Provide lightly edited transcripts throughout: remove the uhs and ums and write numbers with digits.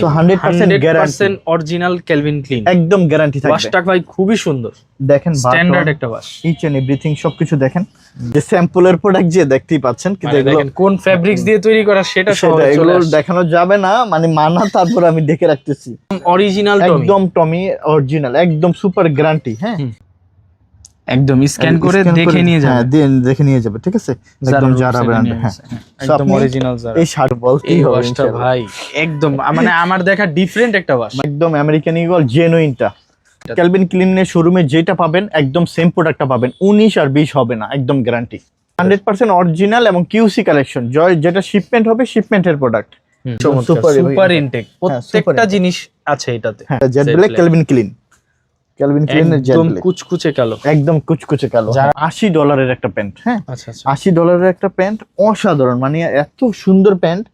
So 100% guarantee original Calvin Klein, একদম guarantee থাকবে। ওয়াশটা ভাই খুবই সুন্দর, দেখেন স্ট্যান্ডার্ড একটা ওয়াশ, ইচ এন্ড এভরিথিং সবকিছু দেখেন। যে স্যাম্পলের প্রোডাক্ট যে দেখতেই পাচ্ছেন, কিন্তু এগুলো দেখেন কোন ফেব্রিক্স দিয়ে তৈরি করা সেটা সহজে এগুলো চলে আসছে। দেখানো যাবে না, মানে মানা, তারপর আমি দেখে রাখতেছি অরিজিনাল টমি, একদম টমি অরিজিনাল, একদম সুপার গ্যারান্টি। হ্যাঁ, একদম স্ক্যান করে দেখে নিয়ে যাবে, হ্যাঁ দেখে নিয়ে যাবে, ঠিক আছে, একদম জারা ব্র্যান্ড। হ্যাঁ, একদম অরিজিনাল জারা। এই শার্ট বলতেই এই হবে ওয়াশটা ইনশাআল্লাহ। ভাই একদম মানে আমার দেখা ডিফারেন্ট একটা ওয়াশ, একদম আমেরিকান ইগল জেনুইনটা। ক্যালভিন ক্লিনের শোরুমে যেটা পাবেন একদম সেম প্রোডাক্টটা পাবেন, 19 আর 20 হবে না, একদম গ্যারান্টি। 100% অরিজিনাল এবং কিউসি কালেকশন, যেটা শিপমেন্ট হবে শিপমেন্টের প্রোডাক্ট। সুপার ইনটেক, প্রত্যেকটা জিনিস আছে এটাতে। হ্যাঁ, jet black Calvin Klein, Calvin ক্লিনের জেড একদম ব্ল্যাক, কুচকুচে কালো, একদম কুচকুচে কালো। $80 একটা প্যান্ট। হ্যাঁ, আচ্ছা আচ্ছা, $80 একটা প্যান্ট, অসাধারণ, মানে এত সুন্দর প্যান্ট,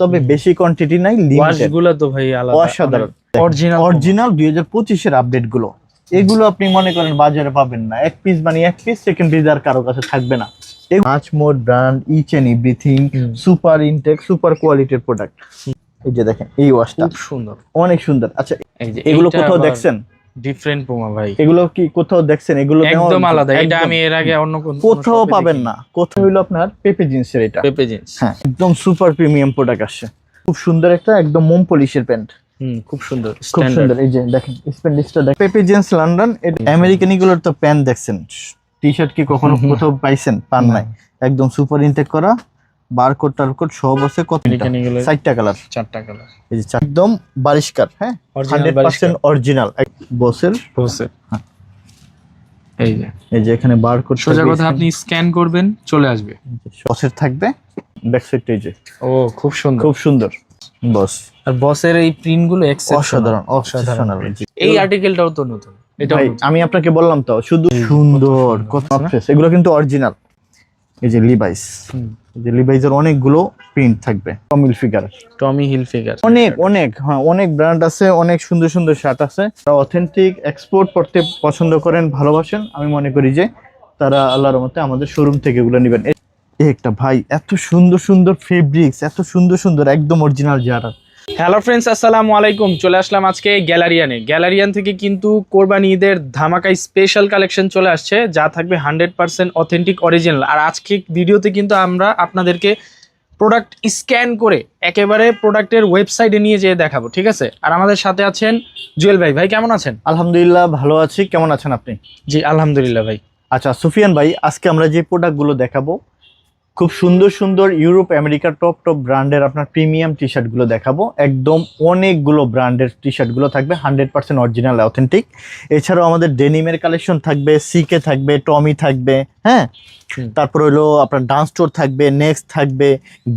তবে বেশি কোয়ান্টিটি নাই, লিমিটেড। ওয়াশগুলো তো ভাই আলাদা, অসাধারণ। অরিজিনাল 2025 এর আপডেট গুলো, এগুলো আপনি মনে করেন বাজারে পাবেন না, এক পিস মানে এক পিস, সেকেন্ড পিস আর কারো কাছে থাকবে না। Much more brand, each and everything, super intake, super কোয়ালিটির প্রোডাক্ট। এই যে দেখেন এই ওয়াশটা খুব সুন্দর, অনেক সুন্দর। আচ্ছা, এই যে এগুলো কোথাও দেখছেন? ডিফারেন্ট পুমা ভাই, এগুলো কি কোথাও দেখছেন? এগুলো একদম আলাদা, এটা আমি এর আগে অন্য কোথাও পাবেন না। কোথাও হলো আপনার পেপে জিন্সের, এটা পেপে জিন্স। হ্যাঁ, একদম সুপার প্রিমিয়াম প্রোডাক্ট আসছে, খুব সুন্দর একটা একদম মোম পলিশের প্যান্ট, খুব সুন্দর, খুব সুন্দর। এই যে দেখেন স্প্যান্ডিসটা দেখেন, পেপে জিন্স লন্ডন। আমেরিকান ইগুলোর তো প্যান্ট দেখছেন, টি শার্ট কি কখনো কোথাও পাইছেন? পান নাই, একদম সুপার ইনটেক করা, বারকোড টারকোড সব আছে। কত? 4টা কালার, 4টা কালার। এই যে একদম বারিশকার। হ্যাঁ, 100% অরিজিনাল বসের। হ্যাঁ, এই যে এখানে বারকোড, সোজা কথা আপনি স্ক্যান করবেন চলে আসবে, বসের থাকবে ব্যাক সাইডটা। এই যে ও খুব সুন্দর, খুব সুন্দর বস। আর বসের এই প্রিন্ট গুলো অসাধারণ, অসাধারণ। এই আর্টিকেলটাও তো নতুন, এটা আমি আপনাকে বললাম তো, শুধু সুন্দর কত ফ্রেশ। এগুলো কিন্তু অরিজিনাল। এই যে লিভাইস, যে লিভাইসের অনেকগুলো প্রিন্ট থাকবে, টমি হিলফিগার, অনেক ব্র্যান্ড আছে, অনেক সুন্দর সুন্দর শার্ট আছে। অথেন্টিক এক্সপোর্ট করতে পছন্দ করেন, ভালোবাসেন, আমি মনে করি যে তারা আল্লাহর রহমতে আমাদের শোরুম থেকে এগুলো নেবেন। একটা ভাই এত সুন্দর সুন্দর ফেব্রিক্স, এত সুন্দর সুন্দর, একদম অরিজিনাল জারা। হ্যালো ফ্রেন্ডস, আসসালামু আলাইকুম। চলে আসলাম আজকে গ্যালারিয়ান থেকে, কিন্তু কোরবানি ঈদের ধামাকা স্পেশাল কালেকশন চলে আসছে, যা থাকবে 100% অথেন্টিক অরিজিনাল। আর আজকে ভিডিওতে কিন্তু আমরা আপনাদেরকে প্রোডাক্ট স্ক্যান করে একেবারে প্রোডাক্টের ওয়েবসাইটে নিয়ে যেয়ে দেখাবো, ঠিক আছে? আর আমাদের সাথে আছেন জুয়েল ভাই। ভাই কেমন আছেন? আলহামদুলিল্লাহ ভালো আছি, কেমন আছেন আপনি? জি আলহামদুলিল্লাহ ভাই। আচ্ছা সুফিয়ান ভাই, আজকে আমরা যে প্রোডাক্টগুলো দেখাবো, খুব সুন্দর সুন্দর ইউরোপ আমেরিকার টপ ব্র্যান্ডের আপনার প্রিমিয়াম টি শার্ট গুলো দেখাবো। একদম অনেকগুলো ব্র্যান্ডের টি শার্ট গুলো থাকবে, 100% অরিজিনাল অথেন্টিক। এছাড়াও আমাদের ডেনিমের কালেকশন থাকবে, সিকে থাকবে, টমি থাকবে, হ্যাঁ, তারপর হলো আপনার ডান্স স্টোর থাকবে, নেক্সট থাকবে,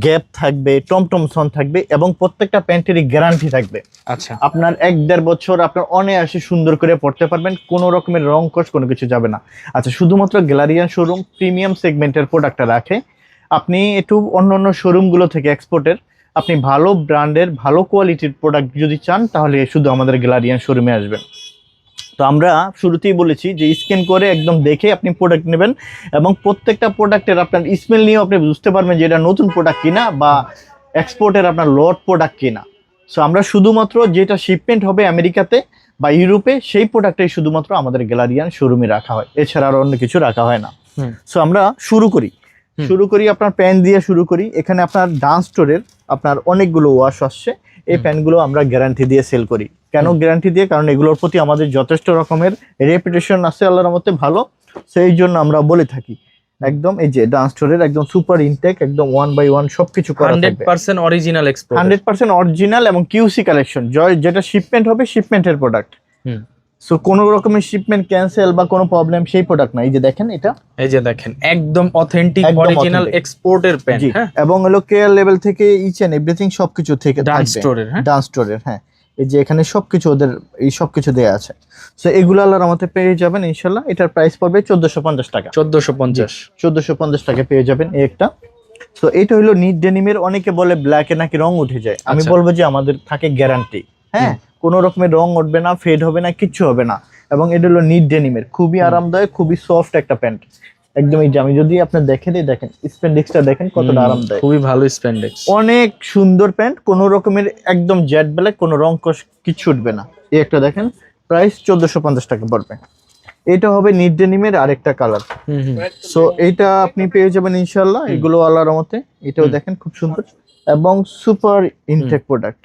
গ্যাপ থাকবে, টমটমসন থাকবে, এবং প্রত্যেকটা প্যান্টেরই গ্যারান্টি থাকবে। আচ্ছা, আপনার 1-1.5 বছর আপনার অনায়াসে সুন্দর করে পড়তে পারবেন, কোনো রকমের রং কস কোনো কিছু যাবে না। আচ্ছা, শুধুমাত্র গ্যালারিয়ান শোরুম প্রিমিয়াম সেগমেন্টের প্রোডাক্টটা রাখে। আপনি একটু অন্য শোরুমগুলো থেকে এক্সপোর্টের আপনি ভালো ব্র্যান্ডের ভালো কোয়ালিটির প্রোডাক্ট যদি চান, তাহলে শুধু আমাদের গ্যালারিয়ান শোরুমে আসবেন। তো আমরা শুরুতেই বলেছি যে স্ক্যান করে একদম দেখে আপনি প্রোডাক্ট নেবেন, এবং প্রত্যেকটা প্রোডাক্টের আপনার স্মেল নিয়েও আপনি বুঝতে পারবেন যে এটা নতুন প্রোডাক্ট কিনা বা এক্সপোর্টের আপনার লট প্রোডাক্ট কিনা। সো আমরা শুধুমাত্র যেটা শিপমেন্ট হবে আমেরিকাতে বা ইউরোপে, সেই প্রোডাক্টটাই শুধুমাত্র আমাদের গ্যালারিয়ান শোরুমে রাখা হয়, এছাড়া আর অন্য কিছু রাখা হয় না। সো আমরা শুরু করি আপনার প্যান্ট দিয়ে শুরু করি। এখানে আপনার ডান্স স্টোরের আপনার অনেকগুলো ওয়াশ আসছে, এই প্যান্টগুলো আমরা গ্যারান্টি দিয়ে সেল করি। কেন গ্যারান্টি দিয়ে? কারণ এগুলোর প্রতি আমাদের যথেষ্ট রকমের রেপুটেশন আছে আল্লাহর রহমতে ভালো, সেই জন্য আমরা বলে থাকি। একদম এই যে ডান্স স্টোরের একদম সুপার ইনটেক, একদম 1/1 সবকিছু করা থাকবে, 100% অরিজিনাল এক্সপোর্ট, 100% অরিজিনাল এবং কিউসি কালেকশন, যেটা শিপমেন্ট হবে শিপমেন্টের প্রোডাক্ট। সো কোনো রকমের শিপমেন্ট ক্যান্সেল বা কোনো প্রবলেম সেই প্রোডাক্ট না। এই যে দেখেন, এটা এই যে দেখেন একদম অথেন্টিক অরিজিনাল এক্সপোর্টের প্যান্ট, হ্যাঁ, এবং হলো কেয়ার লেভেল থেকে ইচ এন্ড এভরিথিং সবকিছু থেকে ডান্স স্টোরের, হ্যাঁ, ডান্স স্টোরের, হ্যাঁ। এই যে এখানে সবকিছু ওদের এই সবকিছু দেয়া আছে। সো এগুলো আল্লাহর রহমতে পেয়ে যাবেন ইনশাআল্লাহ। এটার প্রাইস পড়বে 1450 টাকা, 1450 টাকা পেয়ে যাবেন এই একটা। সো এটা হলো নিট ডেনিমের। অনেকে বলে ব্ল্যাকে নাকি রং উঠে যায়, আমি বলবো যে আমাদের থাকে গ্যারান্টি, হ্যাঁ, কোনো রকমের রং উঠবে না, ফেড হবে না, কিচ্ছু হবে না। এবং এটা হলো নিট ডেনিমের, খুবই আরামদায়ক, খুবই সফট একটা প্যান্ট। একদম এই যে আমি যদি আপনার দেখে দিই, দেখেন স্প্যান্ডেক্সটা দেখেন কতটা আরামদায়ক, খুবই ভালো স্প্যান্ডেক্স। অনেক সুন্দর প্যান্ট, কোনো রকমের একদম জেড ব্ল্যাক, কোনো রং কষ কিছু উঠবে না। এই একটা দেখেন, প্রাইস 1450 টাকা পড়বে। এটা হবে নিট ডেনিমের আরেকটা কালার। সো এইটা আপনি পেয়ে যাবেন ইনশাআল্লাহ, এগুলো আল্লাহর রহমতে। এটাও দেখেন খুব সুন্দর এবং সুপার ইনটেক প্রোডাক্ট।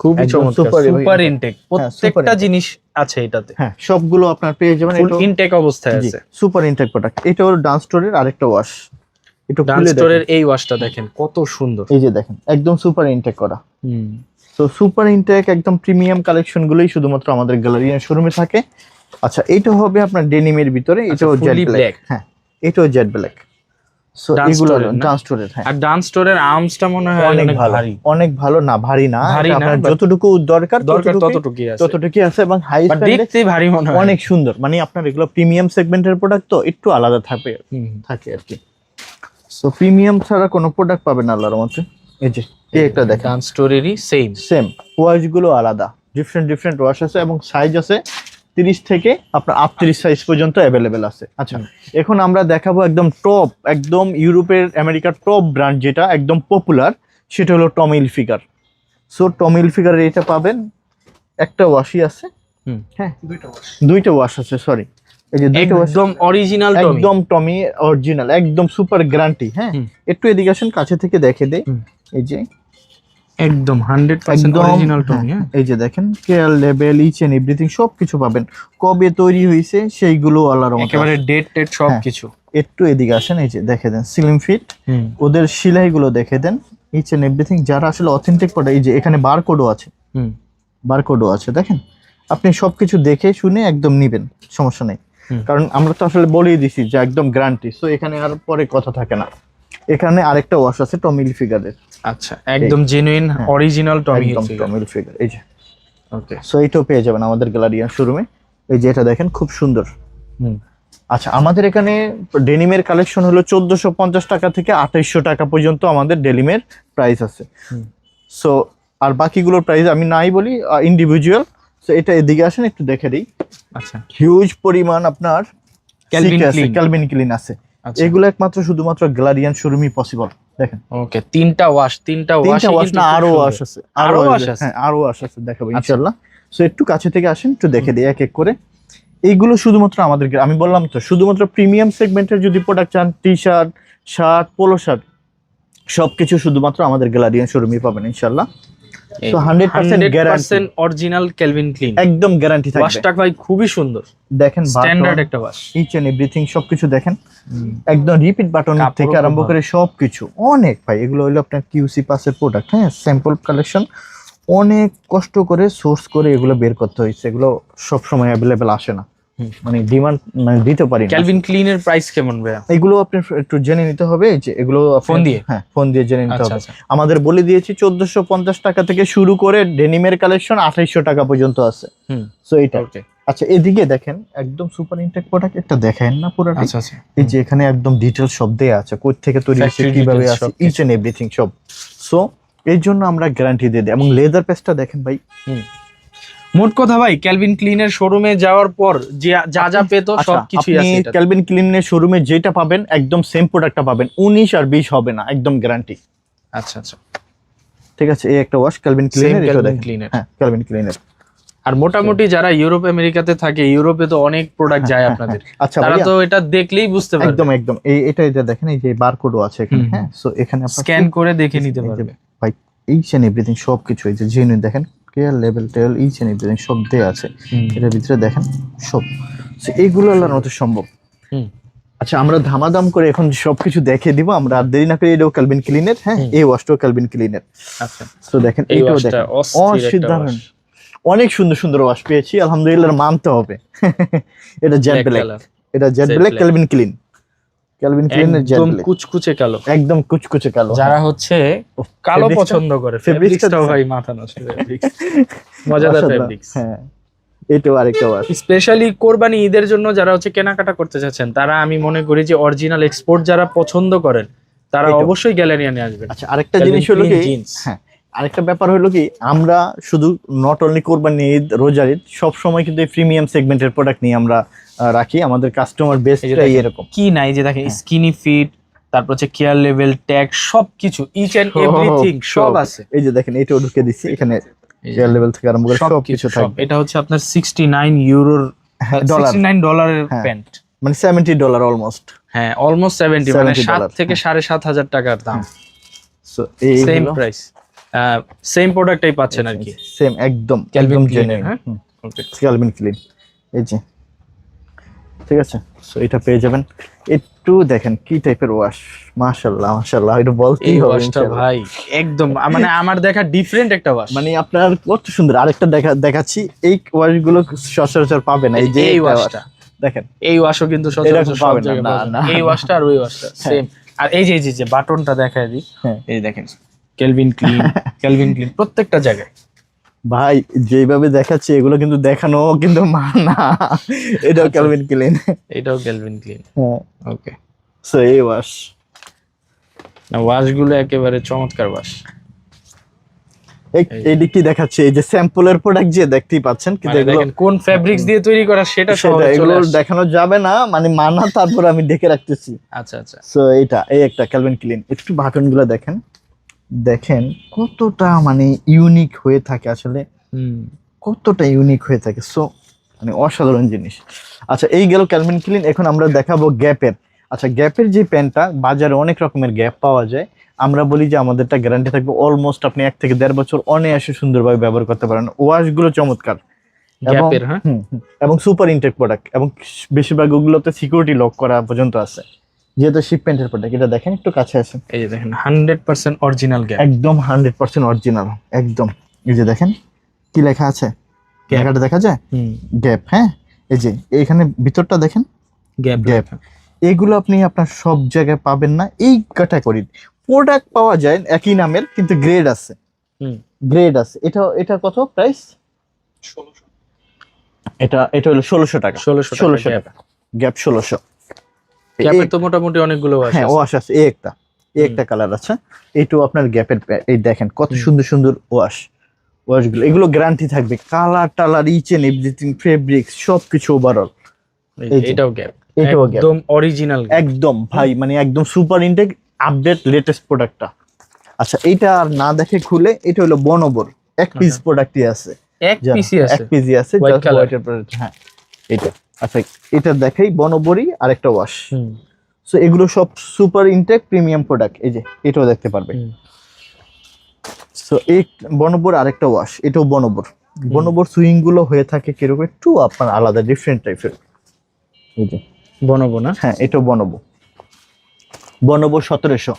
খুবই একদম চমৎকার, super সুপার ইনটেক, প্রত্যেকটা জিনিস আছে এটাতে। হ্যাঁ, সবগুলো আপনার পেয়ে যাবেন, ফুল ইনটেক অবস্থায় আছে, সুপার ইনটেক প্রোডাক্ট। এটা হলো ডান্স স্টোরের আরেকটা ওয়াশ, একটু ডান্স খুলে স্টোরের দেখেন। এই ওয়াশটা দেখেন কত সুন্দর, এই যে দেখেন একদম সুপার ইনটেক করা। তো সুপার ইনটেক একদম প্রিমিয়াম কালেকশন গুলোই শুধুমাত্র আমাদের গ্যালারিয়ান শোরুমে থাকে। আচ্ছা, এটা হবে আপনার ডেনিমের ভিতরে, এটাও জেড fully ব্ল্যাক। black। হ্যাঁ, এটাও জেড ব্ল্যাক। সো Dance এগুলো store-এর না? ডান্স স্টোরের। হ্যাঁ, আর ডান্স স্টোরের আর্মসটা মনে হয় অনেক অনেক ভালো, ভারী, অনেক ভালো। না ভারী না, ভারী এটা না, আপনার but যতটুকু দরকার ততটুকুই আছে, ততটুকুই আছে এবং হাই বাট দেখতে ভারী মনে হয় অনেক সুন্দর। মানে আপনার এগুলো প্রিমিয়াম সেগমেন্টের প্রোডাক্ট, তো একটু আলাদা থাকে আর কি। সো প্রিমিয়াম ছাড়া কোনো প্রোডাক্ট পাবেন না আল্লাহর মতে। এই যে এই একটা দেখেন, ডান্স স্টোরেরই সেম ওয়াশ গুলো আলাদা, ডিফারেন্ট ওয়াশ আছে এবং সাইজ আছে 30 থেকে আপনার 38 সাইজ পর্যন্ত অ্যাভেলেবেল আছে। আচ্ছা, এখন আমরা দেখাবো একদম টপ, একদম ইউরোপের আমেরিকার টপ ব্র্যান্ড যেটা একদম পপুলার, সেটা হলো টমি হিলফিগার। সো টমি হিলফিগারের এটা পাবেন, একটা ওয়াশই আছে। হ্যাঁ, দুইটা ওয়াশ আছে, সরি। এই যে দুইটা ওয়াশ, একদম অরিজিনাল টমি, একদম টমি অরিজিনাল, একদম সুপার গ্যারান্টি। হ্যাঁ, একটু এদিকে আসেন, কাছে থেকে দেখে দে। এই যে একদম 100% অরিজিনাল টমি। হ্যাঁ, এই যে দেখেন কেয়ার লেভেল, ইচ এন্ড এভরিথিং সবকিছু পাবেন। কবে তৈরি হয়েছে সেইগুলো আল্লাহর রহমতে একেবারে ডেট সবকিছু। একটু এদিকে আসেন, এই যে দেখে দেন স্লিম ফিট, ওদের সেলাইগুলো দেখে দেন, ইচ এন্ড এভরিথিং। যারা আসলে অথেন্টিক প্রোডাক্ট, এই যে এখানে বারকোডও আছে, বারকোডও আছে, দেখেন। আপনি সবকিছু দেখে শুনে একদম নিবেন, সমস্যা নেই। কারণ আমরা তো আসলে বলেই দিছি যে একদম গ্যারান্টি, সো এখানে আর পরে কথা থাকে না। এখানে আরেকটা ওয়াশ আছে টমি হিলফিগারের। আচ্ছা, একদম জেনুইন অরিজিনাল টমি হিলফিগার। এই যে ওকে, সো এইটাও পেয়ে যাবেন আমাদের গ্যালারিয়ান শোরুমে। এই যে এটা দেখেন খুব সুন্দর। আচ্ছা, আমাদের এখানে ডেনিমের কালেকশন হলো 1450 টাকা থেকে 2800 টাকা পর্যন্ত আমাদের ডেনিমের প্রাইস আছে। সো আর বাকিগুলোর প্রাইস আমি নাই বলি, ইন্ডিভিজুয়াল। সো এটা এদিকে আসেন, একটু দেখে দিই। আচ্ছা, হিউজ পরিমাণ আপনার ক্যালভিন ক্লিন আছে। আচ্ছা, এগুলো একমাত্র শুধুমাত্র গ্যালারিয়ান শোরুমই পসিবল। দেখেন ওকে, তিনটা ওয়াশ না, আরো ওয়াশ আছে, আরো ওয়াশ আছে। হ্যাঁ, আরো ওয়াশ আছে, দেখাবো ইনশাআল্লাহ। সো একটু কাছে থেকে আসেন, একটু দেখে দিই এক এক করে। এইগুলো শুধুমাত্র আমাদের, আমি বললাম তো, শুধুমাত্র প্রিমিয়াম সেগমেন্টের যদি প্রোডাক্ট চান, T shirt, shirt, polo shirt, সবকিছু শুধুমাত্র আমাদের গ্যালারিয়ান শোরুমই পাবেন ইনশাআল্লাহ। So 100% guarantee, original Calvin Klein, একদম গ্যারান্টি থাকবে। ওয়াশটা ভাই খুবই সুন্দর, দেখেন স্ট্যান্ডার্ড একটা ওয়াশ, ইচ এন্ড এভরিথিং সবকিছু দেখেন, একদম রিপিট বাটন থেকে কাপড়ও আরম্ভ করে সবকিছু অনেক। ভাই এগুলো হলো আপনার কিউসি পাসের প্রোডাক্ট। হ্যাঁ, স্যাম্পল কালেকশন, অনেক কষ্ট করে সোর্স করে এগুলো বের করতে হয়েছে। এগুলো সব সময় অ্যাভেলেবেল আসে না, মানে ডিমান্ড মানে দিতে পারি না। ক্যালভিন ক্লিনের প্রাইস কেমন ভাইয়া? এগুলো আপনি একটু জেনে নিতে হবে, যে এগুলো ফোন দিয়ে, হ্যাঁ ফোন দিয়ে জেনে নিতে হবে। আচ্ছা, আমাদের বলে দিয়েছি 1450 টাকা থেকে শুরু করে ডেনিমের কালেকশন 2800 টাকা পর্যন্ত আছে। সো এইটা। আচ্ছা, এদিকে দেখেন একদম সুপার ইনটেক প্রোডাক্ট, একটা দেখেন না পুরোটা। আচ্ছা, এই যে এখানে একদম ডিটেইলস সব দেয়া আছে, কই থেকে তৈরি হয়েছে, কিভাবে আছে, ইচ এন্ড এভরিথিং সব। সো এই জন্য আমরা গ্যারান্টি দিয়ে দিই। এবং লেদার পেজটা দেখেন ভাই, মোট কথা ভাই ক্যালভিন ক্লিনের শোরুমে যাওয়ার পর যা পেতো সবকিছুই আছে। আপনি ক্যালভিন ক্লিনের শোরুমে যেটা পাবেন একদম সেম প্রোডাক্টটা পাবেন, 19 আর 20 হবে না, একদম গ্যারান্টি। আচ্ছা, ঠিক আছে, এই একটা ওয়াশ ক্যালভিন ক্লিনের, এটা দেখেন। হ্যাঁ, ক্যালভিন ক্লিনের। আর মোটামুটি যারা ইউরোপ আমেরিকাতে থাকে, ইউরোপে তো অনেক প্রোডাক্ট যায় আপনাদের, আচ্ছা তারা তো এটা দেখলেই বুঝতে পারবে। একদম এটা দেখেন, এই যে বারকোডও আছে এখানে। হ্যাঁ, সো এখানে আপনি স্ক্যান করে দেখে নিতে পারবে ভাই, ইচ এন্ড এভরিথিং সবকিছু। এই যে জেনুইন দেখেন, কেয়ার লেভেল টেল, ইচ এন্ড এভরিথিং সব দেয়া আছে এটার ভিতরে, দেখেন সব। সো এইগুলো আল্লাহর মতো সম্ভব। আচ্ছা, আমরা ধামাদাম করে এখন সবকিছু দেখে দিব, আমরা আর দেরি না করে। এটাও ক্যালভিন ক্লিনের। হ্যাঁ, এই ওয়াশটাও ক্যালভিন ক্লিনের। আচ্ছা, সো দেখেন এইটাও দেখেন, অসাধারণ, অনেক সুন্দর সুন্দর ওয়াশ পেয়েছি আলহামদুলিল্লাহ, মানতে হবে। এটা জেড ব্ল্যাক, এটা jet black Calvin Klein, Calvin ক্লিনের জেড ব্ল্যাক, কুচকুচে কালো, একদম কুচকুচে কালো। যারা হচ্ছে কালো পছন্দ করে, ফেব্রিক্সটাও ভাই মাথা নষ্ট, ফেব্রিক্স মজাদার ফেব্রিক্স। হ্যাঁ, এটাও আরেকটা ওয়াশ। স্পেশালি কোরবানি ঈদের জন্য যারা হচ্ছে কেনাকাটা করতে চাচ্ছেন, তারা আমি মনে করি যে অরিজিনাল এক্সপোর্ট যারা পছন্দ করেন, তারা অবশ্যই গ্যালারিয়ানে আসবেন। আচ্ছা, আরেকটা জিনিস হলো কি, হ্যাঁ আরেকটা ব্যাপার হলো কি, আমরা শুধু নট অনলি কোরবানি ঈদ, রোজার ঈদ, সব সময় কিন্তু এই প্রিমিয়াম সেগমেন্টের প্রোডাক্ট নিয়ে আমরা রাখি, আমাদের কাস্টমার বেসটাই দেখেন, এরকম। কি নাই যে দেখেন, হ্যাঁ। স্কিনি ফিট, তারপর হচ্ছে কেয়ার লেভেল, ট্যাগ, সবকিছু ইচ এন্ড এভরিথিং সব আছে। এই যে দেখেন এটাও ঢুকে দিচ্ছি এখানে, এই যে কেয়ার লেভেল থেকে আরম্ভ করে সবকিছু সব। থাকবে। এটা হচ্ছে আপনার 69 ইউরোর, ডলার, 69 ডলারের হ্যাঁ। প্যান্ট। মানে $70 অলমোস্ট। হ্যাঁ, অলমোস্ট 70, মানে $70 7 থেকে 7,500 টাকার দাম। সো সেম প্রাইস, সেম প্রোডাক্টটাই পাচ্ছেন আর কি। সেম একদম Calvin একদম Klein, জেনুইন। হ্যাঁ? ওকে। ক্যালভিন ক্লিন, এই যে ঠিক আছে। সো এটা পেয়ে যাবেন। একটু দেখেন কি টাইপের ওয়াশ, মাশাআল্লাহ মাশাআল্লাহ, এটা বলতেই এই হবে ওয়াশটা ইনশাআল্লাহ। ভাই একদম মানে আমার দেখা ডিফারেন্ট একটা ওয়াশ। মানে আপনার কত সুন্দর। আরেকটা দেখাচ্ছি, এই ওয়াশ গুলো সচরাচর পাবে না। এই যে এই এটা ওয়াশটা, দেখেন, এই ওয়াশও কিন্তু এরকম সচরাচর সব পাবেন না, জায়গায় না, পাবেন না। না, এই ওয়াশটা আর ওই ওয়াশটা সেম। আর এই যে বাটনটা দেখায় দিই, হ্যাঁ। এই দেখেন ক্যালভিন ক্লিন, ক্যালভিন ক্লিন প্রত্যেকটা জায়গায়। ভাই যেভাবে দেখাচ্ছে এগুলো কিন্তু দেখানো কিন্তু না, এটাও আচ্ছা। Calvin Klein. এটাও ক্যালভিন ক্লিন। হ্যাঁ, ওকে। সো এই ওয়াশ, না ওয়াশগুলো একেবারে চমৎকার ওয়াশ। এইটা কি দেখাচ্ছে, এই যে স্যাম্পলের প্রোডাক্ট যে দেখতেই পাচ্ছেন, কিন্তু মানে এগুলো দেখেন কোন ফেব্রিক্স দিয়ে তৈরি করা সেটা সহজে এগুলো চলে আসছে। দেখানো যাবে না, মানে মানা, তারপর আমি দেখে রাখতেছি। আচ্ছা আচ্ছা। সো এটা এই একটা ক্যালভিন ক্লিন, একটু বাটন গুলো দেখেন, দেখেন কতটা মানে ইউনিক হয়ে থাকে আসলে, কতটা ইউনিক হয়ে থাকে। সো মানে অসাধারণ জিনিস। আচ্ছা এই গেল ক্যালভিন ক্লিন। এখন আমরা দেখাবো গ্যাপের। আচ্ছা গ্যাপের যে প্যান্টটা, বাজারে অনেক রকমের গ্যাপ পাওয়া যায়, আমরা বলি যে আমাদেরটা গ্যারান্টি থাকবে অলমোস্ট আপনি 1 থেকে 1.5 বছর অনায়াসে সুন্দরভাবে ব্যবহার করতে পারেন। ওয়াশ গুলো চমৎকার এবং গ্যাপের, হ্যাঁ, এবং সুপার ইনটেক প্রোডাক্ট, এবং বেশিরভাগ ওগুলোতে সিকিউরিটি লক করা পর্যন্ত আছে, যেহেতু শিপমেন্টের প্রোডাক্ট। এটা দেখেন, একটু কাছে আসেন, এই যে দেখেন 100% অরিজিনাল গ্যাপ। একদম 100% অরিজিনাল একদম। এই যে দেখেন কি লেখা আছে, Gap। লেখাটা দেখা যায়, গ্যাপ। হ্যাঁ, এই যে এইখানে ভিতরটা দেখেন, গ্যাপ গ্যাপ। এগুলো আপনি আপনার সব জায়গায় পাবেন না। এই ক্যাটাগরির প্রোডাক্ট পাওয়া যায় একই নামের, কিন্তু গ্রেড আছে, গ্রেড আছে। এটা কত প্রাইস? 1600। এটা হলো 1600 টাকা। 1600 টাকা গ্যাপ, 1600। গ্যাপের তো মোটামুটি অনেকগুলো ওয়াশ হ্যাঁ আছে। ওয়াশ আছে, এই একটা কালার আছে। এইটাও আপনার গ্যাপের। এই দেখেন কত সুন্দর সুন্দর ওয়াশগুলো, এগুলো গ্যারান্টি থাকবে, কালার টালার ইচ এন্ড এভরিথিং, ফেব্রিক্স সবকিছু ওভারঅল। এই যে, এটাও গ্যাপ, এটাও গ্যাপ, একদম অরিজিনাল গ্যাপ। একদম ভাই, মানে একদম সুপার ইনটেক আপডেট লেটেস্ট প্রোডাক্টটা। আচ্ছা এইটা আর না দেখে খুলে, এটা হলো বনবর, এক পিস প্রোডাক্টই আছে, এক পিসই আছে, এক পিসই আছে, White জাস্ট color। হোয়াইটের প্রোডাক্ট। হ্যাঁ এটা। আচ্ছা এটা দেখাই, বনবরই আরেকটা ওয়াশ। সো এগুলো সব সুপার ইনটেক প্রিমিয়াম প্রোডাক্ট। এই যে এটাও দেখতে পারবে। সো এই বনবর আরেকটা ওয়াশ, এটাও বনবর সুইং গুলো হয়ে থাকে কিরকম একটু আপনার আলাদা, ডিফারেন্ট টাইপের। এই যে বনবো না, হ্যাঁ এটাও বনবো 1700,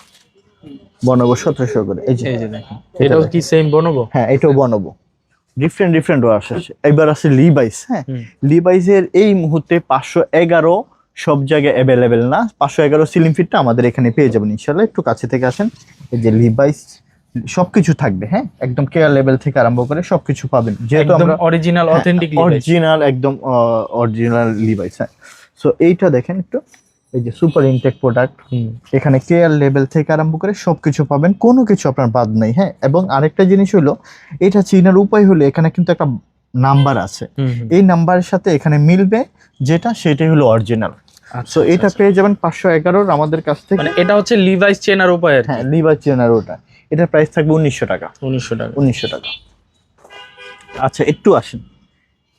বনবো 1700 করে। এই যে দেখেন এটাও কি সেম বনবো? হ্যাঁ এটাও বনবো, ডিফারেন্ট ওয়াশ আছে। এবার আছে লিভাইস। হ্যাঁ লিভাইসের এই মুহূর্তে 511 সব জায়গায় অ্যাভেলেবেল না, 511 সিলিং ফিটটা আমাদের এখানে পেয়ে যাবেন ইনশাআল্লাহ। একটু কাছে থেকে আসেন, এই যে লিভাইস সবকিছু থাকবে। হ্যাঁ একদম কেয়ার লেভেল থেকে আরম্ভ করে সবকিছু পাবেন, যেহেতু একদম আমরা অরিজিনাল অথেন্টিক অরিজিনাল, একদম অরিজিনাল লিভাইস। হ্যাঁ সো এইটা দেখেন একটু, এই যে সুপার ইনটেক প্রোডাক্ট, এখানে কেয়ার লেভেল থেকে আরম্ভ করে সবকিছু পাবেন, কোনো কিছু আপনার বাদ নেই। হ্যাঁ এবং আরেকটা জিনিস হলো, এটা চিনার উপায় হলো এখানে কিন্তু একটা নাম্বার আছে, এই নাম্বারের সাথে এখানে মিলবে যেটা, সেটাই হলো অরিজিনাল। সো এটা পেয়ে যাবেন 511 আমাদের কাছ থেকে। মানে এটা হচ্ছে লিভাইস চেনার উপায় আর কি। হ্যাঁ লিভাইস চেনার ওটা, এটার প্রাইস থাকবে 1900 টাকা। 1900 টাকা। আচ্ছা একটু আসেন,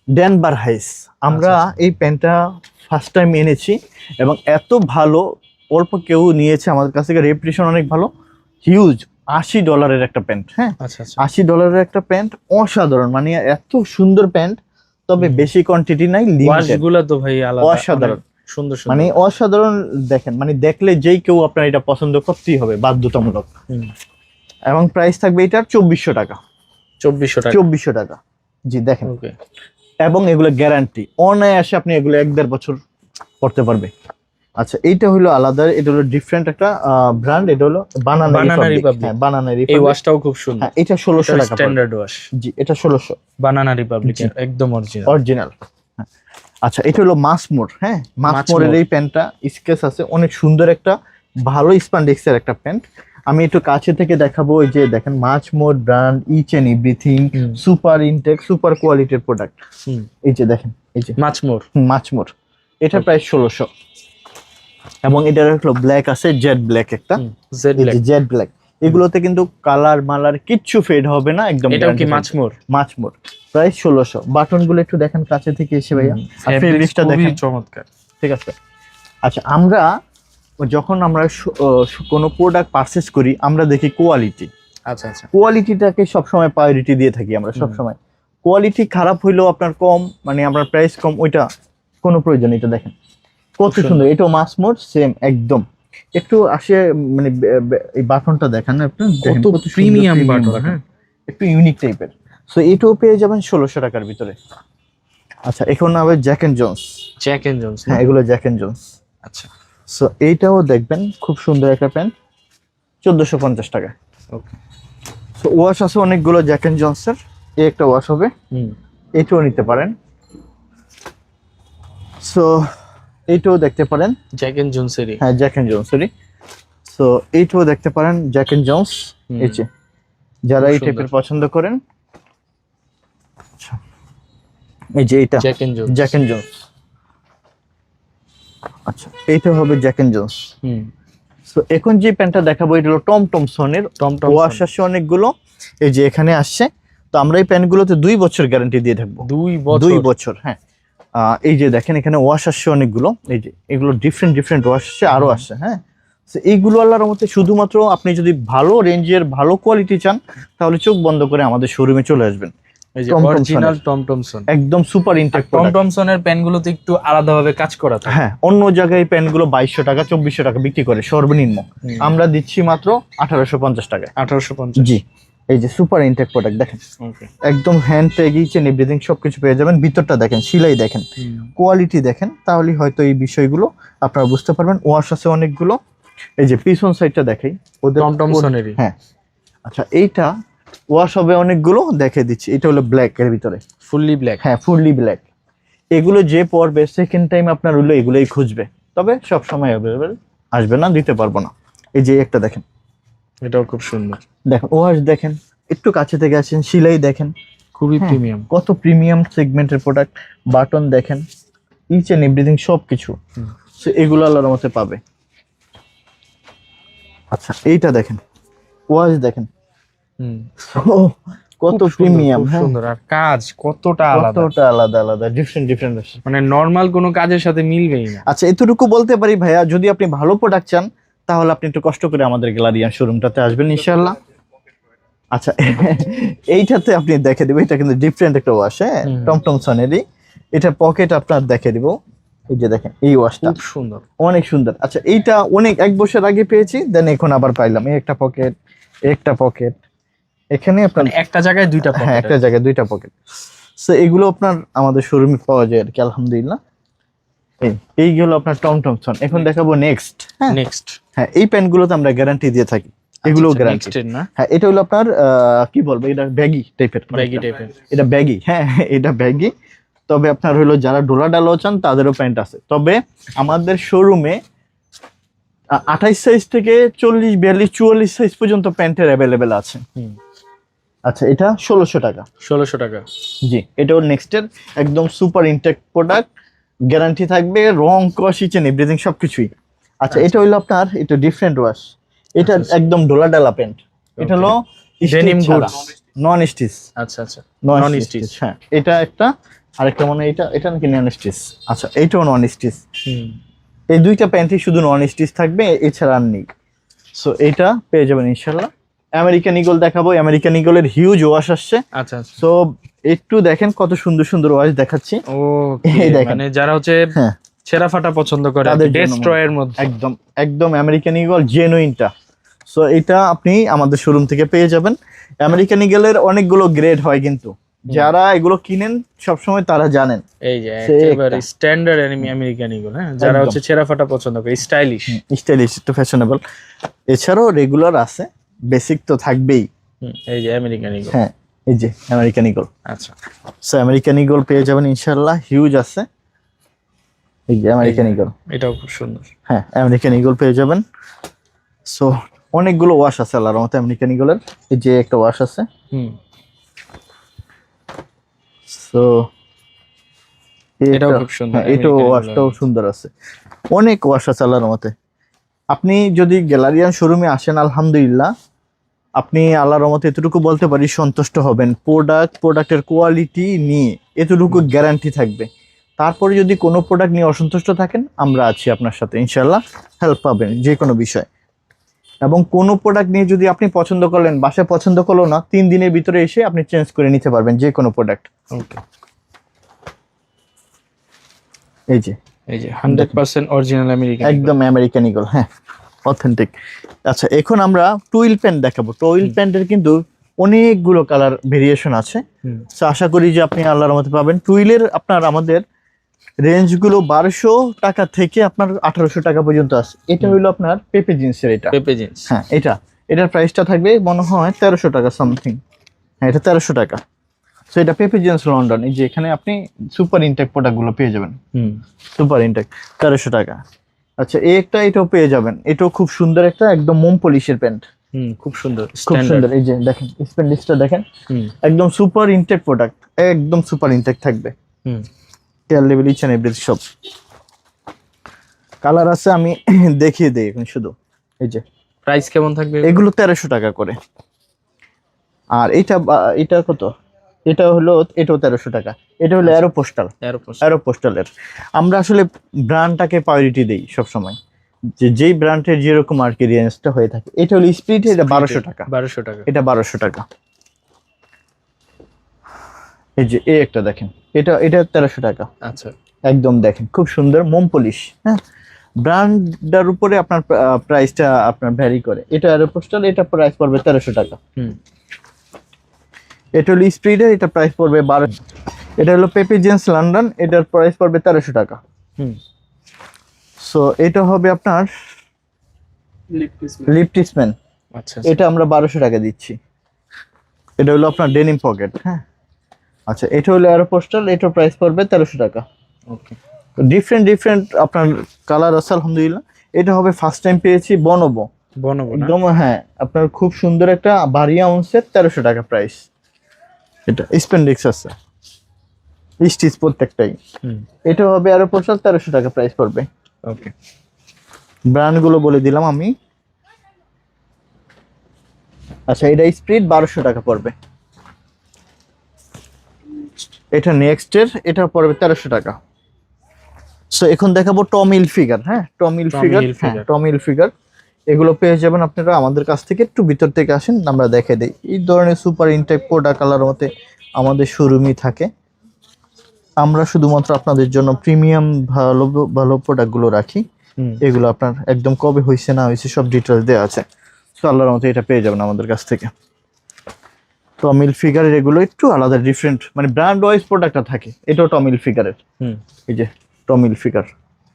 ড্যানবার হাইস। আমরা এই প্যান্টটা ফার্স্ট টাইম এনেছি এবং এত ভালো, অল্প কেউ নিয়েছে আমাদের কাছ থেকে, রেপুটেশন অনেক ভালো, হিউজ। $80 একটা প্যান্ট। হ্যাঁ আচ্ছা আচ্ছা। $80 একটা প্যান্ট, অসাধারণ, মানে এত সুন্দর প্যান্ট, তবে বেশি কোয়ান্টিটি নাই, লিমিটেড। ওয়াশগুলো তো ভাই আলাদা, অসাধারণ, সুন্দর মানে অসাধারণ। দেখেন মানে দেখলে যেই কেউ আপনার এটা পছন্দ করতেই হবে, বাধ্যতামূলক। এবং প্রাইস থাকবে এটার 2400 টাকা। 2400 টাকা, জি দেখেন। এবং এগুলো গ্যারান্টি, অনায়াসে আপনি এগুলো 1-1.5 বছর পড়তে পারবে। আচ্ছা এইটা হলো আলাদা, এটা হলো ডিফারেন্ট একটা ব্র্যান্ড, এটা হলো বানানা রিপাবলিক। হ্যাঁ বানানা রিপাবলিক, এই ওয়াশটাও খুব সুন্দর। হ্যাঁ এটা 1600 টাকা স্ট্যান্ডার্ড ওয়াশ। জি এটা 1600, বানানা রিপাবলিক একদম অরিজিনাল। আচ্ছা এটা হলো মাসমোর। হ্যাঁ মাসমোরের এই প্যান্টটা স্কেচ আছে, অনেক সুন্দর একটা ভালো স্প্যান্ডেক্সের একটা প্যান্ট। আমি একটু কাছে থেকে দেখাবো। এই যে দেখেন মাসমোর brand, each and everything, super intake, super কোয়ালিটির প্রোডাক্ট। এই যে দেখেন, এই যে মাসমোর, মাসমোর এটা প্রায় 1600। এবং এটার হলো ব্ল্যাক আছে, জেড ব্ল্যাক একটা, জেড ব্ল্যাক। Jet black. এগুলোতে কিন্তু কালার মালার কিচ্ছু ফেড হবে না, একদম এটাও কি মাছমোর? মাছমোর, প্রায় 1600। বাটন গুলো একটু দেখেন কাছে থেকে এসে ভাইয়া, আর ফেব্রিক্সটা দেখেন, চমৎকার। ঠিক আছে। আচ্ছা, আমরা যখন আমরা কোনো প্রোডাক্ট পারচেজ করি আমরা দেখি কোয়ালিটি। আচ্ছা আচ্ছা, কোয়ালিটিটাকে সবসময় প্রায়োরিটি দিয়ে থাকি আমরা সবসময়। কোয়ালিটি খারাপ হইলেও আপনার কম, মানে আপনার প্রাইস কম, ওইটা কোনো প্রয়োজন। এটা দেখেন কত সুন্দর, এটাও মাসমোর সেম একদম। একটু আসে মানে এই বাটনটা দেখেন আপনি, দেখেন কত প্রিমিয়াম বাটন, হ্যাঁ, একটু ইউনিক টাইপের। সো এটাও পেয়ে যাবেন 1600 টাকার ভিতরে। আচ্ছা, এখন আবার Jack and Jones. Jack and Jones, হ্যাঁ, এগুলো জ্যাক এন্ড জোন্স। আচ্ছা। সো এইটাও দেখবেন খুব সুন্দর একটা প্যান্ট, 1450 টাকা। ওকে। সো ওয়াশ আছে অনেকগুলো জ্যাক এন্ড জোন্সের, এই একটা ওয়াশ হবে, এটাও নিতে পারেন। সো এইটাও দেখতে পারেন, জ্যাক এন্ড জোনসেরই। হ্যাঁ, জ্যাক এন্ড জোন্সেরই। সো এইটাও দেখতে পারেন, জ্যাক এন্ড জোন্স। এই যে যারা এই টাইপের পছন্দ করেন, আচ্ছা, এই যে এটা Jack and Jones, Jack and Jones. আচ্ছা, এইটা হবে জ্যাক এন্ড জোন্স। সো এখন যে প্যান্টটা দেখাবো এটা হলো টম টমসনের। ওয়াশ আসছে অনেকগুলো, এই যে এখানে আসছে। তো আমরা এই প্যান্টগুলোতে 2 বছর গ্যারান্টি দিয়ে থাকবো। 2 বছর, হ্যাঁ। এই যে দেখেন এখানে ওয়াশ আসছে অনেকগুলো, এই যে এগুলো ডিফারেন্ট ওয়াশ আসছে, আরো আসছে, হ্যাঁ। তো এইগুলো আল্লাহর মধ্যে শুধুমাত্র আপনি যদি ভালো রেঞ্জের ভালো কোয়ালিটি চান তাহলে চোখ বন্ধ করে আমাদের শোরুমে চলে আসবেন। এই যে অরিজিনাল টম টমসন, একদম সুপার ইনটেক টম টমসনের প্যান্টগুলোতে একটু আলাদাভাবে কাজ করা থাকে। হ্যাঁ, অন্য জায়গায় প্যান্টগুলো 2200 টাকা 2400 টাকা বিক্রি করে সর্বনিম্ন, আমরা দিচ্ছি মাত্র 1850 টাকা। 1850, জি। এই যে সুপার ইনটেক প্রোডাক্ট দেখেন, একদম hand tag each and everything সবকিছু পেয়ে যাবেন। ভিতরটা দেখেন, সেলাই দেখেন, কোয়ালিটি দেখেন, তাহলে হয়তো এই বিষয়গুলো আপনারা বুঝতে পারবেন। ওয়াশ আছে অনেকগুলো, এই যে পিছন সাইডটা দেখাই ওদের টম টমসনেরই, হ্যাঁ। আচ্ছা, এইটা ওয়াশ হবে অনেকগুলো, দেখে দিচ্ছি। এটা হলো ব্ল্যাক এর ভিতরে, ফুললি ব্ল্যাক, হ্যাঁ, ফুললি ব্ল্যাক। এগুলো যে পরবে সেকেন্ড টাইম আপনার হলো এগুলোই খুঁজবে, তবে সব সময় অ্যাভেলেবেল আসবে না, দিতে পারবো না। এই যে একটা দেখেন, এটাও খুব সুন্দর, দেখেন ওয়াশ দেখেন, একটু কাছে থেকে আসেন, সেলাই দেখেন, খুবই প্রিমিয়াম, কত প্রিমিয়াম সেগমেন্টের প্রোডাক্ট। বাটন দেখেন, ইচ এন্ড এভরিথিং সবকিছু, সো এগুলো আল্লাহর মতে পাবে। আচ্ছা, এইটা দেখেন, ওয়াশ দেখেন, কত প্রিমিয়াম, হ্যাঁ, সুন্দর, আর কাজ কতটা আলাদা ডিফারেন্ট, মানে নরমাল কোনো কাজের সাথে মিলবেই না। আচ্ছা, এতটুকু বলতে পারি ভাইয়া, যদি আপনি ভালো প্রোডাক্ট চান তাহলে আপনি একটু কষ্ট করে আমাদের গ্যালারিয়ান শোরুমটাতে আসবেন ইনশাআল্লাহ। আচ্ছা, এইটাতে আপনি দেখে দিব, এটা কিন্তু ডিফারেন্ট একটা ওয়াশ, হ্যাঁ, টমটমসনেরই। এটা পকেট আপনার দেখে দিব, এই যে দেখেন এই ওয়াশটা খুব সুন্দর, অনেক সুন্দর। আচ্ছা, এইটা অনেক 1 বছর আগে পেয়েছি, দেন এখন আবার পাইলাম। এই একটা পকেট, এখানে আপনার একটা জায়গায় 2টা পকেট, হ্যাঁ, একটা জায়গায় 2টা পকেট। সো এগুলো আপনার আমাদের শোরুমে পাওয়া যায় আর কি, আলহামদুলিল্লাহ। এইগুলো আপনার টমটমসন। এখন দেখাবো নেক্সট, হ্যাঁ, এই প্যান্টগুলোতে আমরা গ্যারান্টি দিয়ে থাকি, এগুলো গ্যারান্টি না। হ্যাঁ, এটা হলো আপনার কি বলবো, এটা ব্যাগি টাইপের, এটা ব্যাগি, হ্যাঁ, এটা ব্যাগি। তবে আপনার হলো যারা ডোলা ডালো চান তাদেরও প্যান্ট আছে, তবে আমাদের শোরুমে 28 সাইজ থেকে 40, 42, 44 সাইজ পর্যন্ত প্যান্টের অ্যাভেলেবেল আছে। আচ্ছা, এটা 1600 টাকা। 1600 টাকা, জি। এটাও নেক্সটের একদম সুপার ইনটেক প্রোডাক্ট, গ্যারান্টি থাকবে, রং কস ইচ এন্ড এভরিথিং সবকিছুই। আচ্ছা, এটা হলো আপনার এটা ডিফারেন্ট ওয়াশ, এটা একদম ডোলা ডালা প্যান্ট। এটা হলো ডেনিম গুডস, নন স্টিচ। আচ্ছা, নন স্টিচ, হ্যাঁ। এটা একটা, আরেকটা মনে হয় এটা নাকি নন স্টিচ। আচ্ছা, এইটাও নন স্টিচ। এই 2টা প্যান্টই শুধু নন স্টিচ থাকবে, এছাড়া আর নেই। সো এইটা পেয়ে যাবেন ইনশাআল্লাহ। আমেরিকান ইগল দেখাবো, আমেরিকান ইগলের হিউজ ওয়াশ আসছে। আচ্ছা, সো একটু দেখেন কত সুন্দর ওয়াশ দেখাচ্ছি। এই দেখেন, মানে যারা হচ্ছে ছেঁড়া ফাটা পছন্দ করে, ডেস্ট্রয়ের মধ্যে, একদম আমেরিকান ইগল জেনুইনটা। সো এটা আপনি আমাদের শোরুম থেকে পেয়ে যাবেন। আমেরিকান ইগলের অনেকগুলো গ্রেড হয়, কিন্তু যারা এগুলো কিনেন সবসময় তারা জানেন। এই যে একেবারে স্ট্যান্ডার্ড আমেরিকান ইগল, হ্যাঁ, যারা হচ্ছে ছেঁড়া ফাটা পছন্দ করে, স্টাইলিশ একটু ফ্যাশনেবল। এছাড়াও রেগুলার আছে, বেসিক তো থাকবেই। এই যে আমেরিকান ইগল, হ্যাঁ, এই যে আমেরিকান ইগল। আচ্ছা, সো আমেরিকান ইগল পেয়ে যাবেন ইনশাআল্লাহ, হিউজ আছে। এই যে আমেরিকান ইগল, এটাও খুব সুন্দর, হ্যাঁ, আমেরিকান ইগল পেয়ে যাবেন। সো অনেকগুলো ওয়াশ আছে আল্লাহর রহমতে আমেরিকান ইগলের। এই যে একটা ওয়াশ আছে। সো এটাও খুব সুন্দর, হ্যাঁ, এটাও American ওয়াশটাও eagle। সুন্দর আছে, অনেক ওয়াশ আছে আল্লাহর মতে। আপনি যদি গ্যালারিয়ান শোরুমে আসেন আলহামদুলিল্লাহ, আপনি আল্লাহর রহমতে এতটুকু বলতে পারি সন্তুষ্ট হবেন। প্রোডাক্টের কোয়ালিটি নিয়ে এতটুকু গ্যারান্টি থাকবে। তারপরে যদি কোনো প্রোডাক্ট নিয়ে অসন্তুষ্ট থাকেন, আমরা আছি আপনার সাথে, ইনশাল্লাহ হেল্প পাবেন যে কোনো বিষয়। এবং কোনো প্রোডাক্ট নিয়ে যদি আপনি পছন্দ করলেন, বাসায় পছন্দ করলো না, 3 দিনের ভিতরে এসে আপনি চেঞ্জ করে নিতে পারবেন যে কোনো প্রোডাক্ট। ওকে, এই যে এই যে 100% অরিজিনাল আমেরিকান, একদম আমেরিকান ইগল, হ্যাঁ, অথেন্টিক। আচ্ছা, এখন আমরা টুইল প্যান্ট দেখাবো। টুইল প্যান্টের কিন্তু অনেকগুলো কালার ভেরিয়েশন আছে। তো আশা করি যে আপনি আল্লাহর মতে পাবেন। টুইলের আপনার আমাদের রেঞ্জগুলো 1200 টাকা থেকে আপনার 1800 টাকা পর্যন্ত আছে। এটা হলো আপনার পেপে জিন্সের, এটা পেপে জিন্স। হ্যাঁ, এটার প্রাইসটা থাকবে মনে হয় 1300 টাকা সামথিং। হ্যাঁ, এটা 1300 টাকা। তো এটা পেপে জিন্স লন্ডন। এই যে এখানে আপনি সুপার ইনটেক প্রোডাক্টগুলো পেয়ে যাবেন, সুপার ইনটেক 1300 টাকা। আচ্ছা, এটাও পেয়ে যাবেন। এটাও খুব সুন্দর একটা একদম মোম পলিশের প্যান্ট, খুব সুন্দর, খুব সুন্দর। এই যে দেখেন স্প্যান্ডিসটা দেখেন, একদম সুপার ইনটেক প্রোডাক্ট, একদম সুপার ইনটেক থাকবে। টেল লেভেল ইচ এন্ড এভরিথিং সব কালার আছে, আমি দেখিয়ে দেই এখন শুধু। এই যে প্রাইস কেমন থাকবে এগুলো 1300 টাকা করে। আর এটা কত? এটাও 1300 টাকা। এটা হলো অ্যারোপোস্টালের। আমরা আসলে ব্র্যান্ডটাকে প্রায়োরিটি দেই সবসময়, যেই ব্র্যান্ডের যেরকম আর কি রেঞ্জটা হয়ে থাকে। এটা হলো স্পিড, এটা 1200 টাকা। 1200 টাকা, এটা 1200 টাকা। এই যে একটা দেখেন, এটা 1300 টাকা। আচ্ছা, একদম দেখেন খুব সুন্দর মোম পলিশ। হ্যাঁ, ব্র্যান্ডের উপরে আপনার প্রাইসটা আপনার ভ্যারি করে। এটা অ্যারোপোস্টাল, এটা প্রাইস পড়বে 1300 টাকা। এটা হলো স্পিডের, এটা প্রাইস পড়বে 1200। এটা হলো পেপে জিন্স লন্ডন, এটার প্রাইস পড়বে 1300 টাকা। সো এটা হবে আপনার লিপটিসম্যান। আচ্ছা, এটা আমরা 1200 টাকা দিচ্ছি। এটা হলো আপনার ডেনিম পকেট। হ্যাঁ, আচ্ছা, এটা হলো অ্যারোপোস্টাল, এটার প্রাইস পড়বে 1300 টাকা। ওকে, ডিফারেন্ট আপনার কালার আছে আলহামদুলিল্লাহ। এটা হবে ফার্স্ট টাইম পেয়েছি বনবো, একদম হ্যাঁ, আপনার খুব সুন্দর একটা ভারী আউন্সের 1300 টাকা প্রাইস। এটা স্পেন্ডিক্স আছে স্টিচ প্রত্যেকটাই। এটা হবে অ্যারোপোস্টাল, 1300 টাকা প্রাইস পড়বে। ওকে, ব্র্যান্ড গুলো বলে দিলাম আমি। আচ্ছা, এটা স্পিড 1200 টাকা পড়বে। এটা নেক্সটের, এটা পড়বে 1300 টাকা। সো এখন দেখাবো টমিল ফিগার। হ্যাঁ, টমিল ফিগার এগুলো পেয়ে যাবেন আপনারা আমাদের কাছ থেকে। একটু ভিতর থেকে আসেন, আমরা দেখে দিই। এই ধরনের সুপার ইনটেক প্রোডাক্ট কালার মতে আমাদের শোরুমই থাকে। আমরা শুধুমাত্র আপনাদের জন্য প্রিমিয়াম ভালো ভালো প্রোডাক্টগুলো রাখি। এগুলো আপনার একদম কবে হয়েছে না হয়েছে সব ডিটেলস দেওয়া আছে। তো আল্লাহর মতো এটা পেয়ে যাবেন আমাদের কাছ থেকে। টমিল ফিগারের এগুলো একটু আলাদা, ডিফারেন্ট, মানে ব্র্যান্ড ওয়াইজ প্রোডাক্টটা থাকে। এটাও টমিল ফিগারের। এই যে টমিল ফিগার,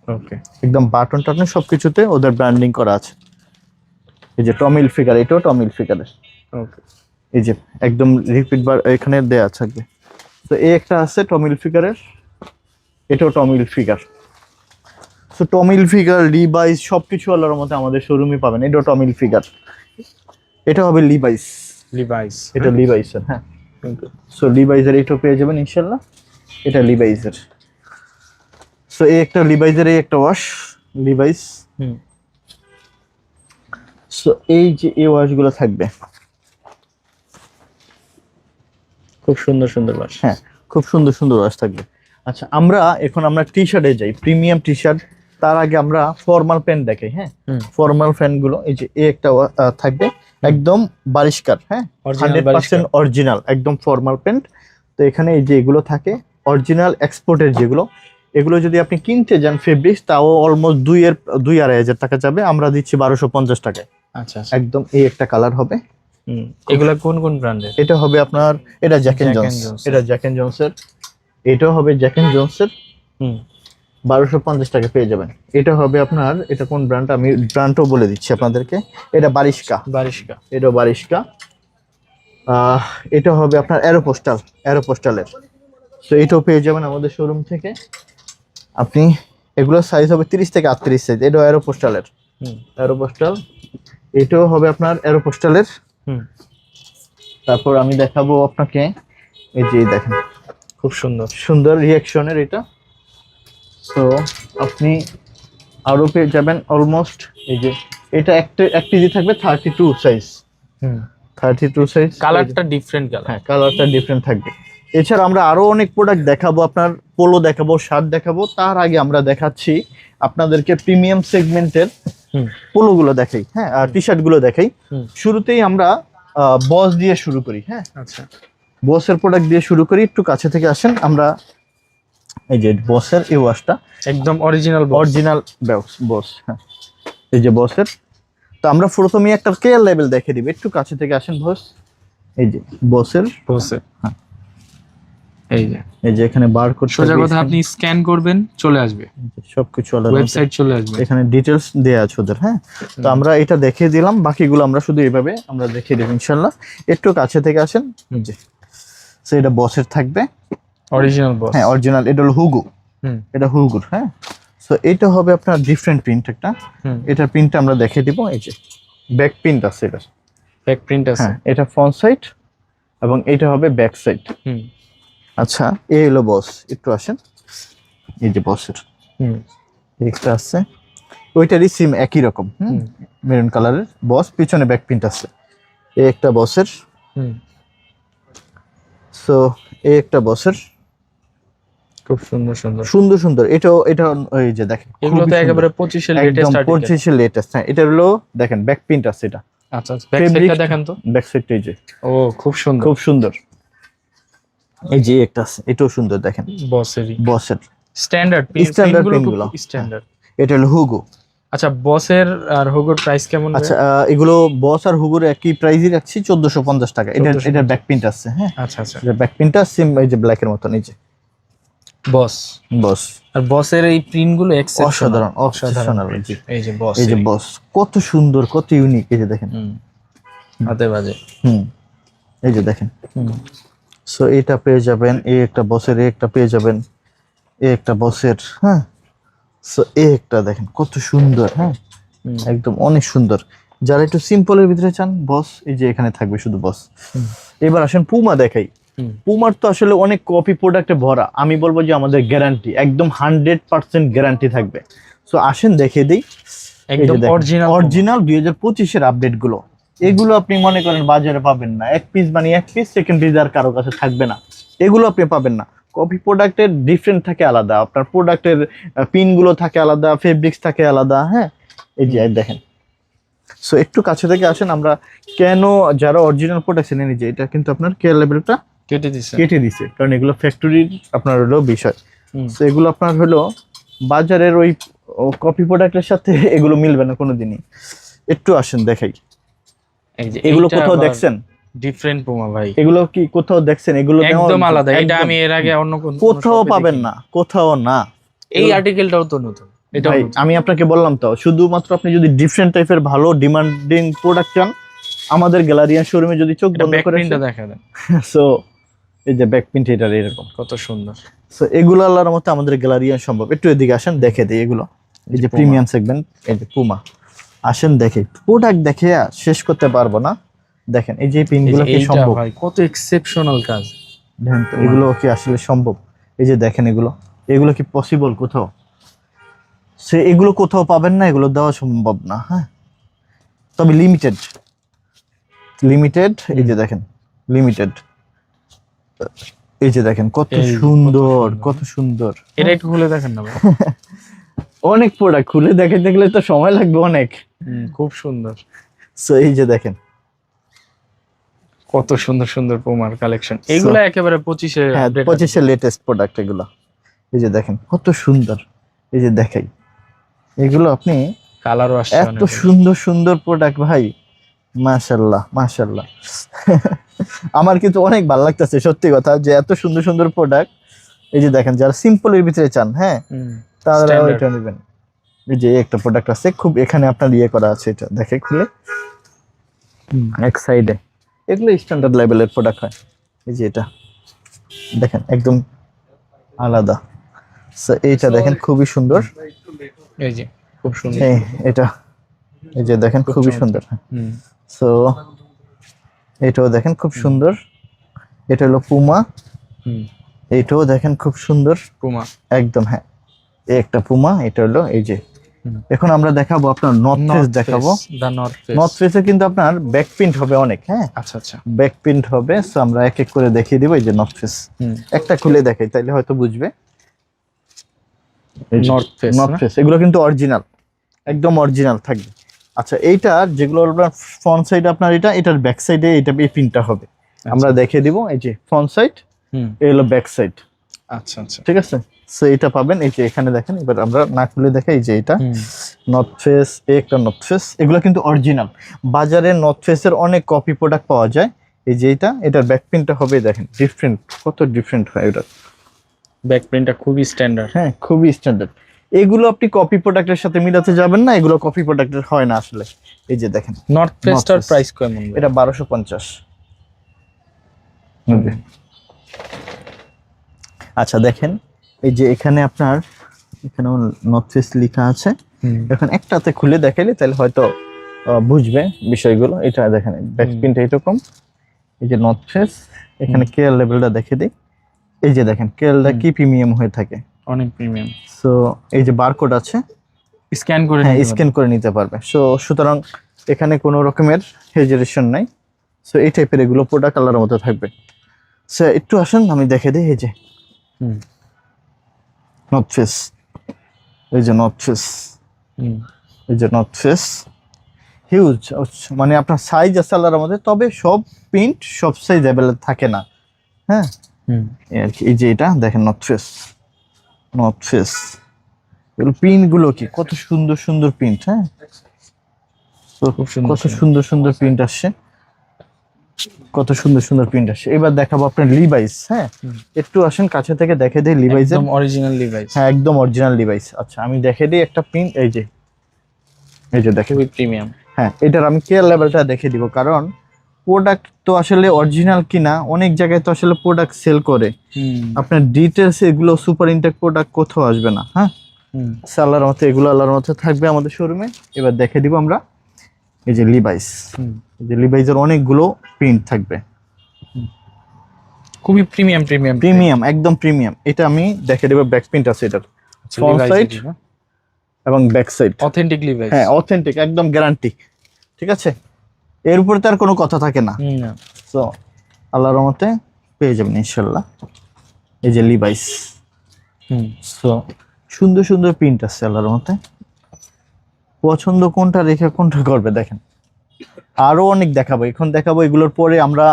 ওকে, একদম বাটন টাটন সবকিছুতে ওদের ব্র্যান্ডিং করা আছে। এই যে টমিল ফিগার, এটাও টমিল ফিগারের। ওকে, এই যে একদম রিপিট বার এখানে দেয়া থাকবে। তো এই একটা আছে টমিল ফিগারের, এটাও টমিল ফিগার। সো টমিল ফিগার, লিভাইস সবকিছু আল্লাহর মধ্যে আমাদের শোরুমে পাবেন। এটাও টমিল ফিগার। এটা হবে লিভাইস, এটা লিভাইসের। হ্যাঁ, সো লিভাইসের এটাও পেয়ে যাবেন ইনশাল্লাহ। এটা লিভাইসের। সো এই একটা লিভাইসের, এই একটা ওয়াশ লিভাইস। সো এই যে এই ওয়াশগুলো থাকবে, খুব সুন্দর ওয়াশ। হ্যাঁ, খুব সুন্দর ওয়াশ থাকবে। আচ্ছা, আমরা টি শার্টে যাই, প্রিমিয়াম টি শার্ট। তার আগে আমরা ফর্মাল প্যান্ট দেখাই। হ্যাঁ, ফর্মাল প্যান্ট গুলো এই যে একটা থাকবে একদম বারিশকার। হ্যাঁ, 100% অরিজিনাল একদম ফর্মাল প্যান্ট। তো এখানে এই যে এগুলো থাকে অরিজিনাল এক্সপোর্টের যেগুলো, এগুলো যদি আপনি কিনতে যান ফেব্রিক্স, তাও অলমোস্ট 2,000-2,500 টাকা যাবে। আমরা দিচ্ছি 1250 টাকায়। আচ্ছা, একদম এই একটা কালার হবে। এগুলা কোন ব্র্যান্ডের? এটা হবে আপনার, এটা জ্যাক এন্ড জোন্স, এটা জ্যাক এন্ড জোন্সের। এটাও হবে জ্যাক এন্ড জোন্সের, 1250 টাকা পেয়ে যাবেন। এটা হবে আপনার, এটা কোন ব্র্যান্ড আমি ব্র্যান্ডও বলে দিচ্ছি আপনাদেরকে। এটা বারিশকা, এটা বারিশকা। এটা হবে আপনার অ্যারোপোস্টালের। তো এটাও পেয়ে যাবেন আমাদের শোরুম থেকে আপনি। এগুলোর সাইজ হবে 30 থেকে 38 সাইজ। এটাও অ্যারোপোস্টাল। এটাও হবে আপনার অ্যারোপোস্টালের। তারপর আমি দেখাবো আপনাকে, এই যে দেখেন খুব সুন্দর রিয়াকশনের, এটা তো আপনি আরো পেয়ে যাবেন অলমোস্ট, এই যে এটা এক কেজি থাকবে 32 সাইজ, 32 সাইজ। কালারটা ডিফারেন্ট কালার। হ্যাঁ, কালারটা ডিফারেন্ট থাকবে। এছাড়া আমরা আরো অনেক প্রোডাক্ট দেখাবো, আপনার পোলো দেখাবো, শার্ট দেখাবো। তার আগে আমরা দেখাচ্ছি আপনাদেরকে প্রিমিয়াম সেগমেন্টের পোলোগুলো দেখাই, হ্যাঁ, আর টি শার্ট গুলো দেখাই। শুরুতেই আমরা বস দিয়ে শুরু করি। হ্যাঁ, আচ্ছা, বসের প্রোডাক্ট দিয়ে শুরু করি। একটু কাছে থেকে আসেন, আমরা এই যে বসের এই ওয়াশটা একদম অরিজিনাল অরিজিনাল বস। হ্যাঁ, এই যে বসের। তো আমরা প্রথমেই একটা কেয়ার লেভেল দেখে দিব। একটু কাছে থেকে আসেন বস, এই যে বসের। হ্যাঁ, এই যে এখানে বার কোড, সোজা কথা আপনি স্ক্যান করবেন চলে আসবে, সবকিছু ওয়েবসাইট চলে আসবে, এখানে ডিটেলস দেয়া আছে ওদের। হ্যাঁ, তো আমরা এটা দেখিয়ে দিলাম, বাকিগুলো আমরা শুধু এইভাবে আমরা দেখিয়ে দেব ইনশাআল্লাহ। একটু কাছে থেকে আসেন, জি। সো এটা বসের থাকবে, অরিজিনাল বস। হ্যাঁ, অরিজিনাল। এটা হলো হুগো, এটা হুগুর। হ্যাঁ, সো এটা হবে আপনার ডিফারেন্ট প্রিন্ট একটা। এটার প্রিন্টটা আমরা দেখিয়ে দিব। এই যে ব্যাক প্রিন্ট আছে, এটা ব্যাক প্রিন্ট আছে। হ্যাঁ, এটা ফ্রন্ট সাইড এবং এটা হবে ব্যাক সাইড। আচ্ছা, এই হলো বস। একটু আসেন, এই যে বসের একটা আছে, ওইটারই সিম একই রকম, মেরুন কালারের বস, পিছনে ব্যাক প্রিন্ট আছে। এই একটা বসের। সো এই একটা বসের, খুব সুন্দর সুন্দর সুন্দর সুন্দর। এটা ওই যে দেখেন, এগুলো তো একেবারে 25 এর লেটেস্ট একদম আর্টিকেল। 25 এর লেটেস্ট। হ্যাঁ, এটা হলো দেখেন ব্যাক প্রিন্ট আছে এটা। আচ্ছা, ব্যাক সাইডটা দেখেন তো। ব্যাক সাইডটা এই যে, ও খুব সুন্দর, খুব সুন্দর। এই যে একটা আছে, এটাও সুন্দর, দেখেন বসেরই, বসের স্ট্যান্ডার্ড প্রিন্টগুলো। স্ট্যান্ডার্ড। এটা হলো হুগো। আচ্ছা, বসের আর হুগোর প্রাইস কেমন? আচ্ছা, এগুলো বস আর হুগোর একই প্রাইসই রাখছি, 1450 টাকা। এটা ব্যাক প্রিন্ট আছে। হ্যাঁ, আচ্ছা আচ্ছা, এটা ব্যাক প্রিন্টটা সেম এই যে ব্ল্যাক এর মতন। এই যে বস আর বসের এই প্রিন্ট গুলো অসাধারণ, অসাধারণ। এই যে বস, এই যে বস কত সুন্দর, কত ইউনিক। এই যে দেখেন, হাতে বাজে। এই যে দেখেন। সো এটা পেয়ে যাবেন, এই একটা বসের, এই একটা পেয়ে যাবেন, এই একটা বসের। হ্যাঁ, সো এই একটা দেখেন কত সুন্দর। হ্যাঁ, একদম অনেক সুন্দর। যারা একটু সিম্পলের ভিতরে চান, বস এই যে এখানে থাকবে শুধু বস। এবার আসেন পুমা দেখাই। পুমার তো আসলে অনেক কপি প্রোডাক্টে ভরা। আমি বলবো যে আমাদের গ্যারান্টি একদম 100% গ্যারান্টি থাকবে। সো আসেন দেখে দিই, একদম অরিজিনাল 2025 এর আপডেট গুলো। এগুলো আপনি মনে করেন বাজারে পাবেন না, এক পিস বানিয়ে এক পিস, সেকেন্ড পিস আর কারো কাছে থাকবে না, এগুলো আপনি পাবেন না। কপি প্রোডাক্টের ডিফারেন্ট থাকে আলাদা, আপনার প্রোডাক্টের পিন গুলো থাকে আলাদা, ফেব্রিক্স থাকে আলাদা। হ্যাঁ, এই যে দেখেন। সো একটু কাছে থেকে আসেন, আমরা কেন যারা অরিজিনাল প্রোডাক্ট এনে নিজে, এটা কিন্তু আপনার কেয়ার লেভেলটা কেটে দিছে, কারণ এগুলো ফ্যাক্টরির আপনার হলো বিষয়। তো এগুলো আপনার হলো বাজারের ওই কপি প্রোডাক্টের সাথে এগুলো মিলবে না কোনোদিনই। একটু আসেন দেখাই, এগুলো কোথাও দেখছেন? ডিফারেন্ট পুমা ভাই, এগুলো কি কোথাও দেখছেন? এগুলো একদম আলাদা। এটা আমি এর আগে অন্য কোথাও পাবেন না, কোথাও না। এই আর্টিকেলটাও তো নতুন। এটা আমি আপনাকে বললাম তো, শুধুমাত্র আপনি যদি ডিফারেন্ট টাইপের ভালো ডিমান্ডিং প্রোডাক্ট চান, আমাদের গ্যালারিয়ান শোরুমে যদি চোখ বন্ধ করে দেখা দেন। সো এই যে ব্যাক প্রিন্ট, এটা এরকম কত সুন্দর। সো এগুলো আল্লাহর মতে আমাদের গ্যালারিয়ান সম্ভব। একটু এদিকে আসেন, দেখে দিই এগুলো। এই যে প্রিমিয়াম সেগমেন্ট, এই যে পুমা। আসেন দেখে, প্রোডাক্ট দেখে শেষ করতে পারবো না। দেখেন এই যে পিনগুলো কি সম্ভব? ভাই কত এক্সেপশনাল কাজ। দেখেন তো, এগুলো কি আসলে সম্ভব? এই যে দেখেন, এগুলো কি পসিবল কোথাও? সে এগুলো কোথাও পাবেন না, এগুলো দেওয়া সম্ভব না। হ্যাঁ, তবে লিমিটেড। এই যে দেখেন, লিমিটেড। এই যে দেখেন কত সুন্দর, কত সুন্দর। এটা একটু খুলে দেখেন না ভাই। অনেক প্রোডাক্ট খুলে দেখে দেখলে তো সময় লাগবে অনেক। খুব সুন্দর। সো এই যে দেখেন কত সুন্দর সুন্দর পুমার কালেকশন। এগুলো একেবারে 25 এর লেটেস্ট প্রোডাক্ট এগুলো। এই যে দেখেন কত সুন্দর। এই যে দেখাই, এগুলো আপনি কালারও আসছে, এত সুন্দর সুন্দর প্রোডাক্ট ভাই, মাশাআল্লাহ মাশাআল্লাহ। আমার কিন্তু অনেক ভালো লাগতেছে সত্যি কথা, যে এত সুন্দর সুন্দর প্রোডাক্ট। এই যে দেখেন, যারা সিম্পলের ভিতরে চান, হ্যাঁ, তারা ওইটা নেবেন। এই যে একটা প্রোডাক্ট আছে, খুব এখানে আপনার ইয়ে করা আছে, এটা দেখে খুলে এক সাইডে। এগুলো স্ট্যান্ডার্ড লেভেলের প্রোডাক্ট হয়। এই যে এটা দেখেন, একদম আলাদা। এইটা দেখেন খুবই সুন্দর। এই যে খুব সুন্দর এটা, এই যে দেখেন খুবই সুন্দর। সো এটাও দেখেন খুব সুন্দর। এটা হলো পুমা। এইটাও দেখেন খুব সুন্দর, পুমা একদম। হ্যাঁ, এই একটা পুমা, এটা হলো এই যে। এখন আমরা দেখাবো আপনার নর্থ ফেস দেখাবো। দা নর্থ ফেস। নর্থ ফেসে কিন্তু আপনার ব্যাক প্রিন্ট হবে অনেক, হ্যাঁ আচ্ছা আচ্ছা। ব্যাক প্রিন্ট হবে। সো আমরা এক এক করে দেখিয়ে দিব। এই যে নর্থ ফেস, একটা খুলে দেখাই তাইলে হয়তো বুঝবে। নর্থ ফেস, নর্থ ফেস এগুলো কিন্তু অরিজিনাল, একদম অরিজিনাল থাকবে। আচ্ছা এইটা যেগুলো আপনার ফ্রন্ট সাইড আপনার এটার ব্যাক সাইডে এটা এই প্রিন্টটা হবে। আমরা দেখিয়ে দিব। এই যে ফ্রন্ট সাইড, এই হলো ব্যাক সাইড। আচ্ছা আচ্ছা, ঠিক আছে। সো এটা পাবেন এই যে এখানে দেখেন। এবার আমরা না খুলে দেখাই। এই যে এটা নর্থ ফেস, একটা নর্থ ফেস, এগুলো কিন্তু অরিজিনাল। বাজারে নর্থ ফেসের অনেক কপি প্রোডাক্ট পাওয়া যায়। এই যে এটার ব্যাক প্রিন্টটা হবে দেখেন, ডিফারেন্ট, কত ডিফারেন্ট হয় এটা। ব্যাক প্রিন্টটা খুবই স্ট্যান্ডার্ড। হ্যাঁ খুবই স্ট্যান্ডার্ড। এগুলো আপনি কপি প্রোডাক্টের সাথে মিলাতে যাবেন না, এগুলো কপি প্রোডাক্টের হয় না আসলে। এই যে দেখেন নর্থ ফেসটার প্রাইস কেমন? এটা 1250। আচ্ছা দেখেন এই যে এখানে আপনার এখানে নর্থ ফেস লেখা আছে। এখন একটাতে খুলে দেখাইলে তাহলে হয়তো বুঝবে বিষয়গুলো। এটা দেখেন ব্যাক প্রিন্ট এইরকম। এই যে নর্থ ফেস, এখানে কেয়ার লেভেলটা দেখে দিই। এই যে দেখেন কেয়ারটা কি প্রিমিয়াম হয়ে থাকে, অনেক প্রিমিয়াম। সো এই যে বারকোড আছে, স্ক্যান করে স্ক্যান করে নিতে পারবে। সো সুতরাং এখানে কোনো রকমের হেজিটেশন নাই। সো এই টাইপের এগুলো প্রোডাক্ট কালারের মতো থাকবে। সো একটু আসেন আমি দেখে দিই। এই যে নর্থ ফেস, এই যে নর্থ ফেস, এই যে নর্থ ফেস হিউজ, মানে আপনার সাইজ আছে আল্লাহর মধ্যে, তবে সব প্রিন্ট সব সাইজ অ্যাভেলেবল থাকে না। হ্যাঁ এই আর কি। এই যে এটা দেখেন নর্থ ফেস, নর্থ ফেস এগুলো প্রিন্ট গুলো কি কত সুন্দর সুন্দর প্রিন্ট। হ্যাঁ কত সুন্দর সুন্দর প্রিন্ট আসছে, কত সুন্দর সুন্দর প্রিন্ট আসছে। এবার দেখাবো আপনার লিভাইস। হ্যাঁ একটু আসেন কাছে থেকে দেখে দিই লিভাইস। একদম অরিজিনাল লিভাইস। হ্যাঁ একদম অরিজিনাল লিভাইস। আচ্ছা আমি দেখে দিই একটা প্রিন্ট। এই যে এই যে দেখেন প্রিমিয়াম। হ্যাঁ এটার আমি কেয়ার লেভেলটা দেখে দিব, কারণ প্রোডাক্ট তো আসলে অরিজিনাল কিনা অনেক জায়গায় তো আসলে প্রোডাক্ট সেল করে, আপনার ডিটেলস এগুলো সুপার ইনটেক প্রোডাক্ট কোথাও আসবে না। হ্যাঁ আল্লাহর মতো এগুলো আল্লাহর মতো থাকবে আমাদের শোরুমে। এবার দেখে দিব আমরা এই যে লিভাইস, এই যে লিভাইসের অনেকগুলো প্রিন্ট থাকবে, খুবই প্রিমিয়াম প্রিমিয়াম প্রিমিয়াম একদম প্রিমিয়াম। এটা আমি দেখে দেব ব্যাক প্রিন্ট আছে এটার, ফ্রন্ট সাইড এবং ব্যাক সাইড অথেন্টিক লিভাইস। হ্যাঁ অথেন্টিক একদম গ্যারান্টি। ঠিক আছে, এর উপরে তার কোনো কথা থাকে না। সো আল্লাহর রহমতে পেয়ে যাবেন ইনশাআল্লাহ। এই যে লিভাইস, সো সুন্দর সুন্দর প্রিন্ট আছে আল্লাহর রহমতে। পছন্দ কোনটা রেখে কোনটা করবে দেখেন। আরো অনেক দেখাবো, এখন দেখাবো এগুলোর পরে আমরা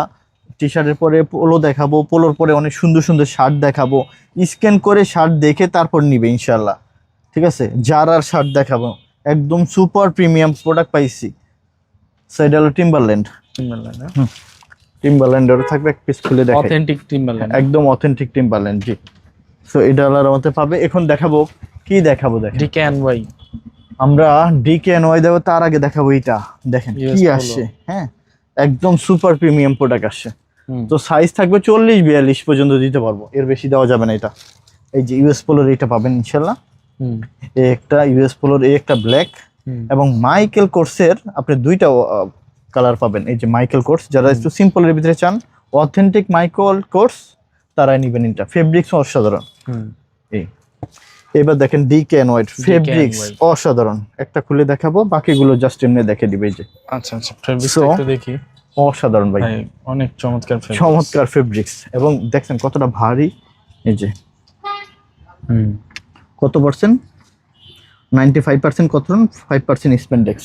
টি শার্টের পরে পোলো দেখাবো, পোলোর পরে অনেক সুন্দর সুন্দর শার্ট দেখাবো। স্ক্যান করে শার্ট দেখে তারপর নিবে ইনশাআল্লাহ। ঠিক আছে, জারার শার্ট দেখাবো, একদম সুপার প্রিমিয়াম প্রোডাক্ট পাইছি। সেটা হলো টিম্বারল্যান্ড। টিম্বারল্যান্ডের থাকবে এক পিস খুলে দেখাই। অথেন্টিক টিম্বারল্যান্ড, একদম অথেন্টিক টিম্বারল্যান্ড। জি সো এটা আল্লাহর মতে পাবে। এখন দেখাবো কি দেখাবো দেখেন, DKNY। আমরা DKNY দেবো তার আগে দেখাবো এটা দেখেন কি আসছে। হ্যাঁ একদম সুপার প্রিমিয়াম প্রোডাক্ট আসছে। তো সাইজ থাকবে 40-42 পর্যন্ত দিতে পারবো, এর বেশি দেওয়া যাবে না এটা। এই যে ইউএস পোলোর এটা পাবেন ইনশাআল্লাহ। এই একটা ইউএস পোলোর, এই একটা ব্ল্যাক, এবং মাইকেল কোর্সের আপনি দুইটা কালার পাবেন। এই যে মাইকেল কোর্স, যারা একটু সিম্পলের ভিতরে চান অথেন্টিক মাইকেল কোর্স তারাই নিবেন। এটা ফেব্রিক্স অসাধারণ। এই এবার দেখেন DKNY ফেব্রিক্স অসাধারণ। একটা খুলে দেখাবো, বাকিগুলো জাস্ট এমনি দেখে দিবে। এই যে আচ্ছা আচ্ছা ফেব্রিক্স একটু দেখি। অসাধারণ ভাই, অনেক চমৎকার ফেব্রিক্স, চমৎকার ফেব্রিক্স। এবং দেখছেন কতটা ভারী। এই যে কত পার্সেন্ট, 95% কটন, 5% স্প্যান্ডেক্স,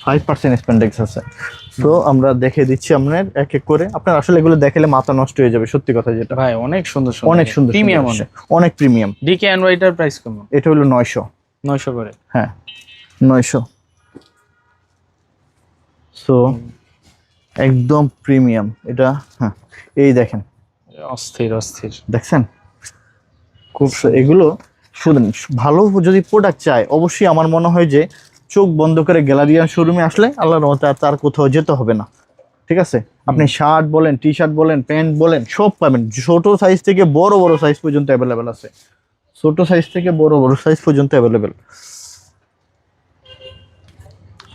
5% স্প্যান্ডেক্স আছে। তো আমরা দেখে দিচ্ছি আপনার এক এক করে। আপনার আসলে এগুলো দেখালে মাথা নষ্ট হয়ে যাবে, সত্যি কথা যেটা। ভাই অনেক সুন্দর সুন্দর, অনেক সুন্দর প্রিমিয়াম, অনেক প্রিমিয়াম। DKNY এটার প্রাইস কেমন? এটা হলো 900 করে। হ্যাঁ 900। সো একদম প্রিমিয়াম এটা। হ্যাঁ এই দেখেন অস্থির অস্থির, দেখছেন খুব। এগুলো শুনুন, ভালো যদি প্রোডাক্ট চাই অবশ্যই আমার মনে হয় যে চোখ বন্ধ করে গ্যালারিয়ান শোরুমে আসলে আল্লাহর রহমতে আর তার কোথাও যেতে হবে না। ঠিক আছে, আপনি শার্ট বলেন, টি শার্ট বলেন, প্যান্ট বলেন, সব পাবেন। ছোট সাইজ থেকে বড় বড় সাইজ পর্যন্ত অ্যাভেলেবেল আছে। ছোট সাইজ থেকে বড় বড় সাইজ পর্যন্ত অ্যাভেলেবেল।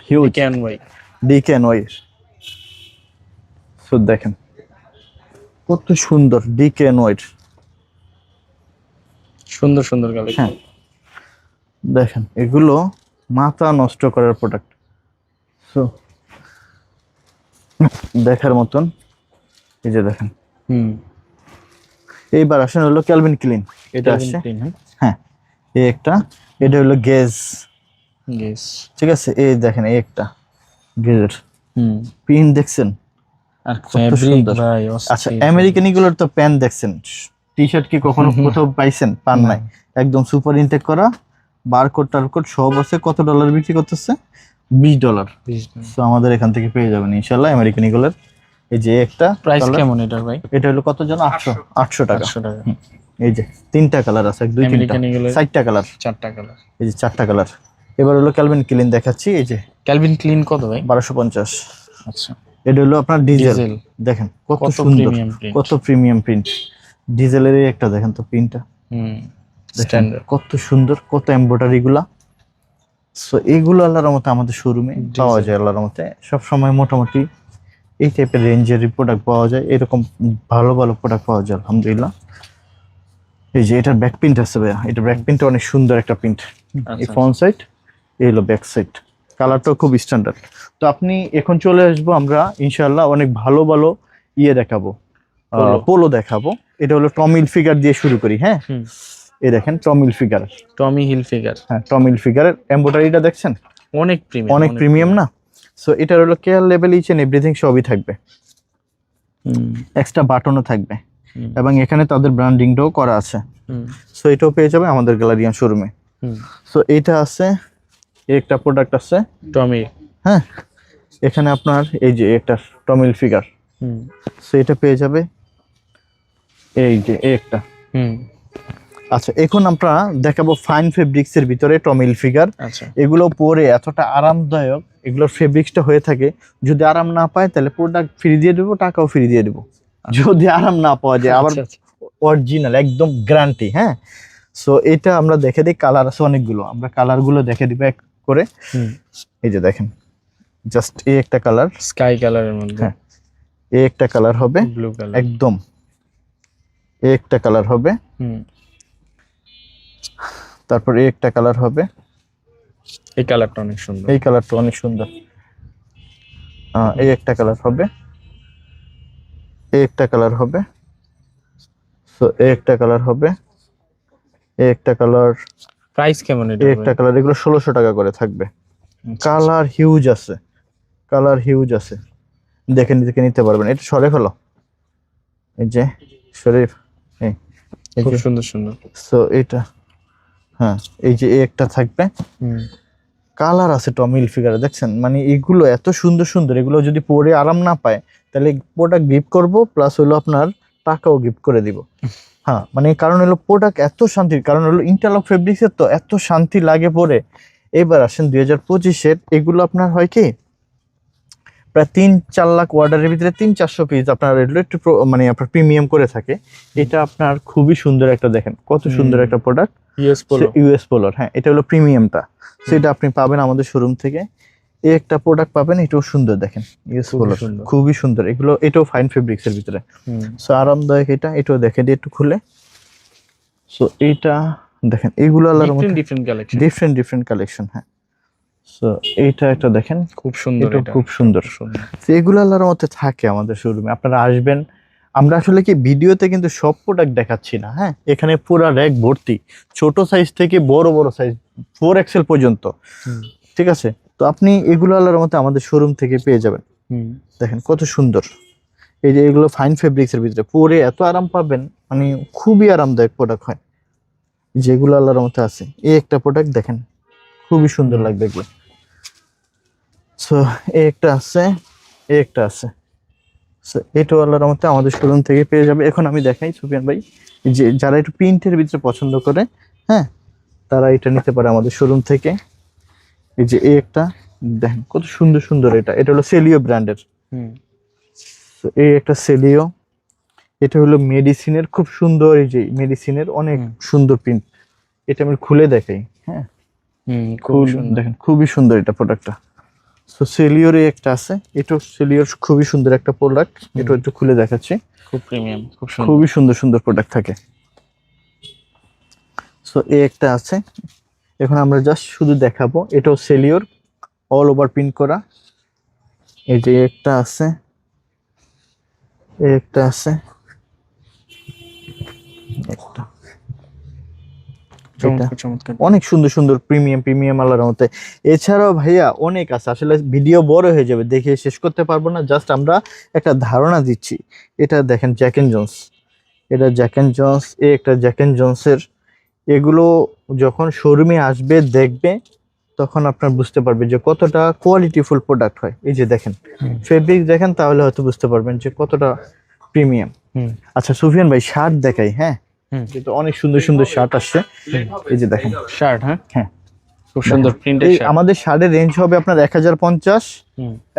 Huge DKNY। সো দেখেন কত সুন্দর DKNY, সুন্দর সুন্দর কালেকশন। হ্যাঁ দেখেন এগুলো মাথা নষ্ট করার প্রোডাক্ট। সো দেখার মতন। এই যে দেখেন, এইবার আসেন হলো ক্যালভিন ক্লিন। এটা আসছে, হ্যাঁ এই একটা, এটা হলো গেজ। ঠিক আছে, এই দেখেন এই একটা গেজের পিন দেখছেন, আর কত ফ্যাব্রিক সুন্দর। ভাই আচ্ছা আমেরিকান এগুলোর তো প্যান্ট দেখছেন, টি শার্ট কি কখনো কোথাও পাইছেন? পান না। নাই। একদম সুপার ইনটেক করা, বারকোড টারকোড সব আছে। কত ডলার বিক্রি করতেছে? $20। তো আমাদের এখান থেকে পেয়ে যাবেন ইনশাল্লাহ আমেরিকান এগুলোর। এই যে একটা প্রাইস colour, কেমন এটার ভাই? এটা হলো কত জন? 800 টাকা। 800 টাকা। এই যে 3টা কালার আছে, 1 2 3টা, আমেরিকান এগুলোর 4টা কালার। 4টা কালার। এই যে 4টা কালার। এবার হলো ক্যালভিন ক্লিন দেখাচ্ছি। এই যে ক্যালভিন ক্লিন কত ভাই? 1250। আচ্ছা, এটা হলো আপনার ডিজেল। ডিজেল। দেখেন কত কত সুন্দর, প্রিমিয়াম প্রিন্ট। কত প্রিমিয়াম প্রিন্ট। ডিজেলের একটা দেখেন তো প্রিন্টটা, স্ট্যান্ডার্ড। কত সুন্দর, কত এমব্রয়ডারি গুলা। সো এইগুলো আল্লাহর রহমতে আমাদের শোরুমে পাওয়া যায়। আল্লাহর রহমতে সব সময় মোটামুটি এই টাইপের রেঞ্জের প্রোডাক্ট পাওয়া যায়, এরকম ভালো ভালো প্রোডাক্ট পাওয়া যায় আলহামদুলিল্লাহ। এই যে এটার ব্যাক প্রিন্ট আছে ভাইয়া, এটা ব্যাক প্রিন্টটা অনেক সুন্দর একটা প্রিন্ট। এই ফ্রন্ট সাইড, এই হলো ব্যাক সাইড। কালারটাও খুব স্ট্যান্ডার্ড। তো আপনি এখন চলে আসবো আমরা ইনশাআল্লাহ, অনেক ভালো ভালো ইয়ে দেখাবো, পোলো দেখাবো। এটা হলো টমিল ফিগার দিয়ে শুরু করি। হ্যাঁ, এই দেখেন টমিল ফিগার, টমি হিল ফিগার। হ্যাঁ টমিল ফিগারের এমব্রয়ডারিটা দেখছেন, অনেক প্রিমিয়াম, অনেক প্রিমিয়াম না? সো এটার হলো কেয়ার লেভেল, ইচ এন্ড এভরিথিং সবই থাকবে। এক্সট্রা বাটনও থাকবে, এবং এখানে তাদের ব্র্যান্ডিংটাও করা আছে। সো এটাও পেয়ে যাবে আমাদের গ্যালারিয়ান শোরুমে। সো এইটা আছে, একটা প্রোডাক্ট আছে টমি। হ্যাঁ, এখানে আপনার এই যে একটা টমিল ফিগার। সো এটা পেয়ে যাবে এই যে একটা। আচ্ছা এখন আমরা দেখাবো ফাইন ফেব্রিক্স এর ভিতরে টমিল ফিগার। আচ্ছা, এগুলো পরে এতটা আরামদায়ক, এগুলোর ফেব্রিক্সটা হয়ে থাকে। যদি আরাম না পায় তাহলে প্রোডাক্ট ফ্রি দিয়ে দেবো, টাকাও ফ্রি দিয়ে দেবো। যদি আরাম না পাওয়া যায় আবার অরিজিনাল একদম গ্যারান্টি। হ্যাঁ, সো এটা আমরা দেখে দিই, কালার আছে অনেকগুলো, আমরা কালারগুলো দেখে দিব এক করে। এই যে দেখেন, জাস্ট এই একটা কালার, স্কাই কালারের মধ্যে। হ্যাঁ এই একটা কালার হবে, ব্লু কালার একদম এই একটা কালার হবে। তারপর এই একটা কালার হবে, এই কালারটা অনেক সুন্দর। এই কালারটা অনেক সুন্দর। এই একটা কালার হবে, এই একটা কালার হবে। সো এই একটা কালার হবে, এই একটা কালার। প্রাইস কেমন এটা? এই একটা কালার, এগুলো 1600 টাকা করে থাকবে। কালার হিউজ আছে, কালার হিউজ আছে, দেখে নিতে পারবেন। এটা সরে ফেলো, এই যে শরীফ, এই খুব যে সুন্দর সুন্দর। সো এটা, হ্যাঁ এই যে এই একটা থাকবে। কালার আছে টমিল ফিগারে, দেখছেন? মানে এগুলো এত সুন্দর সুন্দর, এগুলো যদি পরে আরাম না পায় তাহলে প্রোডাক্ট গিফট করব, প্লাস হলো আপনার টাকাও গিফট করে দিব। হ্যাঁ, মানে কারণ হলো প্রোডাক্ট এত শান্তির, কারণ হলো ইন্টারলক ফেব্রিক্সের তো এত শান্তি লাগে পরে। এবার আসেন 2025-এর, এগুলো আপনার হয় কি প্রায় 3-4 লাখ অর্ডারের ভিতরে 300-400 পিস আপনার একটু মানে আপনার প্রিমিয়াম করে থাকে। এটা আপনার খুবই সুন্দর একটা, দেখেন কত সুন্দর একটা প্রোডাক্ট, ইউএস পোলোর। হ্যাঁ, এটা হলো প্রিমিয়ামটা, সেটা আপনি পাবেন আমাদের শোরুম থেকে। এই একটা প্রোডাক্ট পাবেন, এটাও সুন্দর, দেখেন ইউএস পোলোর, খুবই সুন্দর এগুলো। এটাও ফাইন ফেব্রিক্স এর ভিতরে, সো আরামদায়ক। এটাও দেখে দিই একটু খুলে। সো এইটা দেখেন, এগুলো আলাদা ডিফারেন্ট কালেকশন। হ্যাঁ, সো এইটা একটা দেখেন, খুব সুন্দর, এটা খুব সুন্দর। এগুলো আল্লাহর মধ্যে থাকে আমাদের শোরুমে, আপনারা আসবেন। আমরা আসলে কি ভিডিওতে কিন্তু সব প্রোডাক্ট দেখাচ্ছি না। হ্যাঁ, এখানে পুরো র‍্যাক ভর্তি, ছোট সাইজ থেকে বড় বড় সাইজ 4XL পর্যন্ত। ঠিক আছে, তো আপনি এগুলো আল্লাহর মধ্যে আমাদের শোরুম থেকে পেয়ে যাবেন। দেখেন কত সুন্দর, এই যে এগুলো ফাইন ফেব্রিক্স এর ভিতরে, পরে এত আরাম পাবেন, মানে খুবই আরামদায়ক প্রোডাক্ট হয় যেগুলো আল্লাহর মধ্যে আছে। এই একটা প্রোডাক্ট দেখেন, খুবই সুন্দর লাগবে এগুলো। সো এই একটা আছে, এই একটা আছে। সো এটাও আল্লাহর রহমতে আমাদের শোরুম থেকে পেয়ে যাবে। এখন আমি দেখাই সুফিয়ান ভাই, যে যারা একটু প্রিন্টের ভিতরে পছন্দ করে, হ্যাঁ তারা এটা নিতে পারে আমাদের শোরুম থেকে। এই যে এই একটা দেখেন কত সুন্দর সুন্দর, এটা হলো সেলিও ব্র্যান্ডের। তো এই একটা সেলিও, এটা হলো মেডিসিনের, খুব সুন্দর। এই যে মেডিসিনের অনেক সুন্দর প্রিন্ট, এটা আমি খুলে দেখাই। হ্যাঁ, দেখেন খুবই সুন্দর এটা প্রোডাক্টটা। সো সেলিওর একটা আছে, এটা সেলিওর খুবই সুন্দর একটা প্রোডাক্ট, এটা একটু খুলে দেখাচ্ছি। খুব প্রিমিয়াম, খুবই সুন্দর সুন্দর প্রোডাক্ট থাকে। সো এই একটা আছে, এখন আমরা জাস্ট শুধু দেখাবো, এটাও সেলিওর, অল ওভার প্রিন্ট করা। এই যে একটা আছে, একটা আছে, একটা, এটা চমৎকার চমৎকার। অনেক সুন্দর সুন্দর প্রিমিয়াম আল্লাহর রহমতে। এছাড়াও ভাইয়া অনেক আছে, আসলে ভিডিও বড় হয়ে যাবে, দেখে শেষ করতে পারবো না, জাস্ট আমরা একটা ধারণা দিচ্ছি। এটা দেখেন জ্যাক এন্ড জোন্স, এটা জ্যাক এন্ড জোন্স, একটা জ্যাক এন্ড জোন্সের। এগুলো যখন শোরুমে আসবে দেখবে, তখন আপনার বুঝতে পারবে যে কতটা কোয়ালিটিফুল প্রোডাক্ট হয়। এই যে দেখেন ফেব্রিক দেখেন, তাহলে হয়তো বুঝতে পারবেন যে কতটা প্রিমিয়াম। আচ্ছা সুফিয়ান ভাই শার্ট দেখাই, হ্যাঁ কিন্তু অনেক সুন্দর সুন্দর শার্ট আসছে। এই যে দেখেন শার্ট, হ্যাঁ হ্যাঁ খুব সুন্দর প্রিন্টের এই শার্ট। আমাদের শার্টের রেঞ্জ হবে আপনার 1050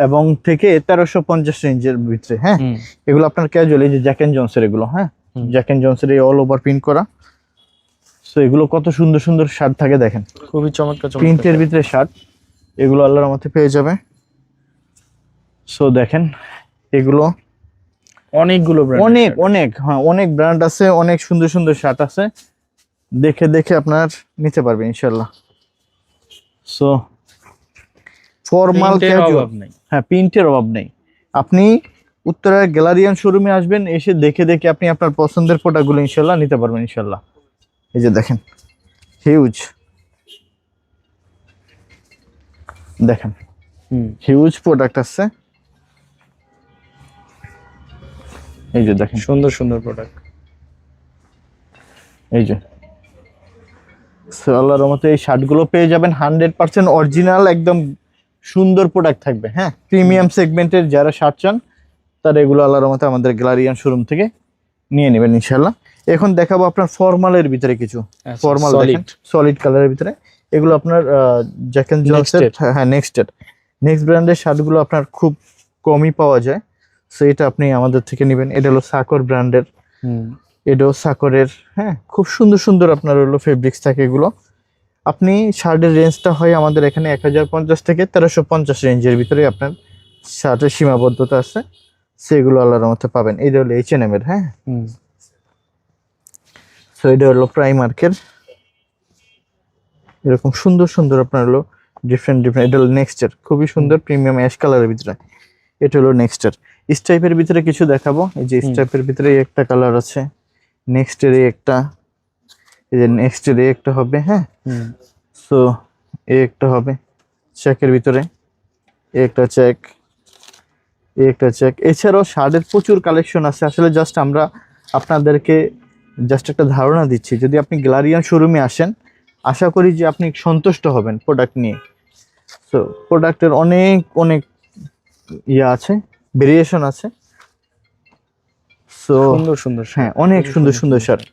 এবং থেকে 1350 রেঞ্জের ভিতরে। হ্যাঁ এগুলো আপনার ক্যাজুয়াল, এই যে জ্যাক এন্ড জোন্সের এগুলো, হ্যাঁ জ্যাক এন্ড জোন্সের এই অল ওভার প্রিন্ট করা। সো এগুলো কত সুন্দর সুন্দর শার্ট থাকে দেখেন, খুবই চমৎকার চমৎকার প্রিন্টের ভিতরে শার্ট, এগুলো আল্লাহর রহমতে পেয়ে যাবে। সো দেখেন এগুলো অনেকগুলো ব্র্যান্ড, অনেক অনেক হ্যাঁ অনেক ব্র্যান্ড আছে, অনেক সুন্দর সুন্দর শার্ট আছে, দেখে দেখে আপনার নিতে পারবেন ইনশাল্লাহ। সো ফর্মাল ক্যাজুয়াল, হ্যাঁ প্রিন্টের অভাব নেই। আপনি উত্তরার গ্যালারিয়ান শোরুমে আসবেন, এসে দেখে দেখে আপনি আপনার পছন্দের প্রোডাক্টগুলো ইনশাল্লাহ নিতে পারবেন ইনশাল্লাহ। এই যে দেখেন হিউজ, দেখেন হিউজ প্রোডাক্ট আছে। এই যে দেখেন সুন্দর সুন্দর প্রোডাক্ট। এই যে আল্লাহর রহমতে এই শার্টগুলো পেয়ে যাবেন 100% অরিজিনাল, একদম সুন্দর প্রোডাক্ট থাকবে। হ্যাঁ প্রিমিয়াম সেগমেন্টের যারা শার্ট চান তারা এগুলো আল্লাহর রহমতে আমাদের গ্যালারিয়ান শোরুম থেকে নিয়ে নেবেন ইনশাল্লাহ। এখন দেখাবো আপনার ফর্মালের ভিতরে কিছু ফর্মাল, দেখেন সলিড কালারের ভিতরে। এগুলো আপনার জ্যাক এন্ড জোন্সের, হ্যাঁ নেক্সট ব্র্যান্ডের শার্টগুলো আপনার খুব কমই পাওয়া যায়, সো এটা আপনি আমাদের থেকে নেবেন। এটা হলো সাকর ব্র্যান্ডের, এটাও সাকরের। হ্যাঁ খুব সুন্দর সুন্দর আপনার হলো ফেব্রিক্স থাকে এগুলো। আপনি শার্টের রেঞ্জটা হয় আমাদের এখানে 1050 থেকে 1350 রেঞ্জের ভিতরে আপনার শার্টের সীমাবদ্ধতা আছে, সেগুলো আল্লাহর রহমতে পাবেন। এটা হলো H&M এর, হ্যাঁ সো এটা হলো প্রাইমার্কের, এরকম সুন্দর সুন্দর আপনার হলো ডিফারেন্ট। এটা হলো নেক্সটের, খুবই সুন্দর প্রিমিয়াম অ্যাশ কালারের ভিতরে। এটা হলো নেক্সটের। স্ট্রাইপের ভিতরে কিছু দেখাবো। এই যে স্ট্রাইপের ভিতরে একটা কালার আছে, নেক্সটের একটা, এই যে নেক্সটের একটা হবে, হ্যাঁ সো একটা হবে চেকের ভিতরে, একটা চেক, একটা চেক। এছাড়াও শার্টের প্রচুর কালেকশন আছে, আসলে জাস্ট আমরা আপনাদেরকে জাস্ট একটা ধারণা দিচ্ছি। যদি আপনি গ্যালারিয়ান শোরুমে আসেন, আশা করি যে আপনি সন্তুষ্ট হবেন প্রোডাক্ট নিয়ে। সো প্রোডাক্টের অনেক অনেক ইয়ে আছে, ভেরিয়েশন আছে। সো সুন্দর সুন্দর, হ্যাঁ অনেক সুন্দর সুন্দর শার্ট।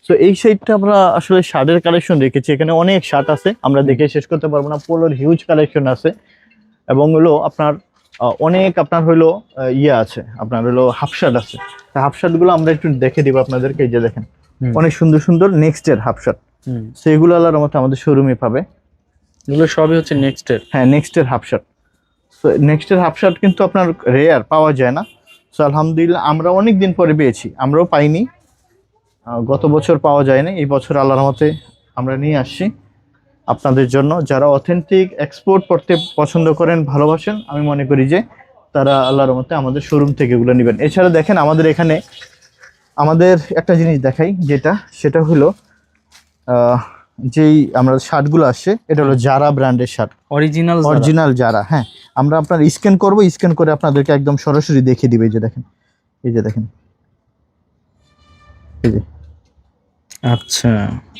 সো এই সাইডটা আমরা আসলে শার্টের কালেকশন রেখেছি, এখানে অনেক শার্ট আছে, আমরা দেখে শেষ করতে পারবো না। পোলোর হিউজ কালেকশন আছে, এবং হলো আপনার অনেক আপনার হলো ইয়ে আছে, আপনার হলো হাফ শার্ট আছে। হাফ শার্ট গুলো আমরা একটু দেখে দিব আপনাদেরকে। এই যে দেখেন অনেক সুন্দর সুন্দর নেক্সটের হাফ শার্ট, সেগুলো আল্লাহর রহমতে আমাদের শোরুমে পাবে। এগুলো সবই হচ্ছে নেক্সটের, হ্যাঁ নেক্সটের হাফ শার্ট। সো নেক্সটের হাফ শার্ট কিন্তু আপনার রেয়ার, পাওয়া যায় না। সো আলহামদুলিল্লাহ আমরা অনেক দিন পরে পেয়েছি, আমরাও পাইনি, গত বছর পাওয়া যায়নি, এই বছর আল্লাহর রহমতে আমরা নিয়ে আসছি আপনাদের জন্য। যারা অথেন্টিক এক্সপোর্ট করতে পছন্দ করেন, ভালোবাসেন, আমি মনে করি যে তারা আল্লাহর রহমতে আমাদের শোরুম থেকে এগুলো নেবেন। এছাড়া দেখেন আমাদের এখানে আমাদের একটা জিনিস দেখাই, সেটা হলো যেই আমরা শার্টগুলো আসছে, এটা হলো জারা ব্র্যান্ডের শার্ট, অরিজিনাল জারা। হ্যাঁ আমরা আপনার স্ক্যান করবো, স্ক্যান করে আপনাদেরকে একদম সরাসরি দেখিয়ে দিবে। এই যে দেখেন, এই যে দেখেন, এই যে আচ্ছা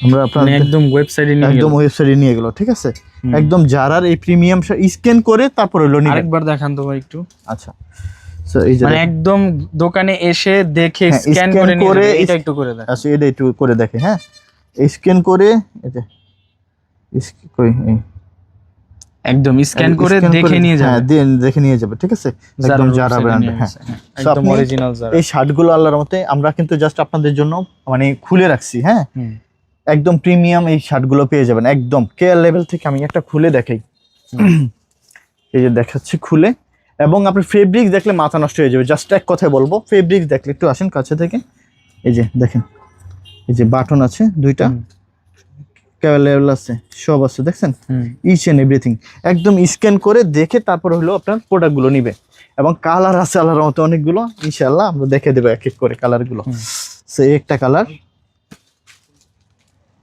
আমরা আপনাদের একদম ওয়েবসাইটে নিয়ে গেল, ঠিক আছে। একদম জারার এই প্রিমিয়াম স্ক্যান করে তারপর হলো নিয়ে। আরেকবার দেখান তো ভাই একটু। আচ্ছা সো এই যে মানে একদম দোকানে এসে দেখে স্ক্যান করে নিয়ে যাবে, এটা একটু করে দেখান। আচ্ছা এটা একটু করে দেখে, হ্যাঁ স্ক্যান করে, এই যে কই এই একদম স্ক্যান করে দেখে নিয়ে যাবে, হ্যাঁ দেখে নিয়ে যাবে, ঠিক আছে। একদম জারা ব্র্যান্ড, হ্যাঁ একদম অরিজিনাল জারা। এই শার্টগুলো আল্লাহর রহমতে আমরা কিন্তু জাস্ট আপনাদের জন্য মানে খুলে রাখছি, হ্যাঁ একদম প্রিমিয়াম এই শার্টগুলো পেয়ে যাবেন একদম কেয়ার লেভেল থেকে। আমি একটা খুলে দেখাই, এই যে দেখাচ্ছি খুলে, এবং আপনি ফেব্রিক্স দেখলে মাথা নষ্ট হয়ে যাবে। জাস্ট এক কথায় বলবো, ফেব্রিক্স দেখলে একটু আসেন কাছে থেকে, এই যে দেখেন, এই যে বাটন আছে দুইটা, অ্যাভেলেবল আছে, সব আছে দেখছেন, ইচ এন্ড এভরিথিং একদম স্ক্যান করে দেখে তারপর হলো আপনার প্রোডাক্টগুলো নিবে। এবং কালার আছে আল্লাহর মতো অনেকগুলো, ইনশাআল্লাহ আমরা দেখে দেবো এক এক করে কালারগুলো। সে একটা কালার,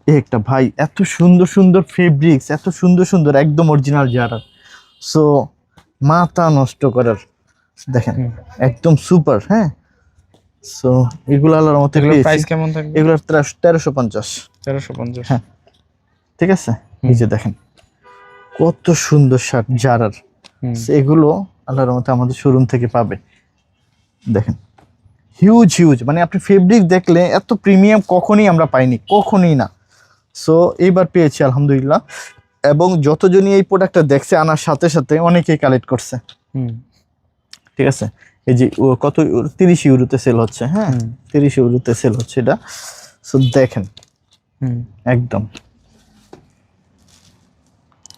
একটা ভাই এত সুন্দর সুন্দর ফেব্রিক্স, এত সুন্দর সুন্দর একদম অরিজিনাল জারা। সো মাথা নষ্ট করার, দেখেন একদম সুপার। হ্যাঁ, সো এগুলো আল্লাহর মতো প্রাইস কেমন থাকবে? এগুলোর 1350। 1350। হ্যাঁ ঠিক আছে, এই যে দেখেন কত সুন্দর শার্ট জারার। এগুলো আল্লাহর মতো আমাদের শোরুম থেকে পাবে। দেখেন হিউজ হিউজ, মানে আপনি ফেব্রিক দেখলে এত প্রিমিয়াম কখনই আমরা পাইনি, কখনই না। সো এইবার পেয়েছি আলহামদুলিল্লাহ। এবং যতজনই এই প্রোডাক্টটা দেখছে আনার সাথে সাথে অনেকেই কালেক্ট করছে। ঠিক আছে, এই যে কত 30 ইউরোতে সেল হচ্ছে। হ্যাঁ 30 ইউরোতে সেল হচ্ছে এটা। সো দেখেন একদম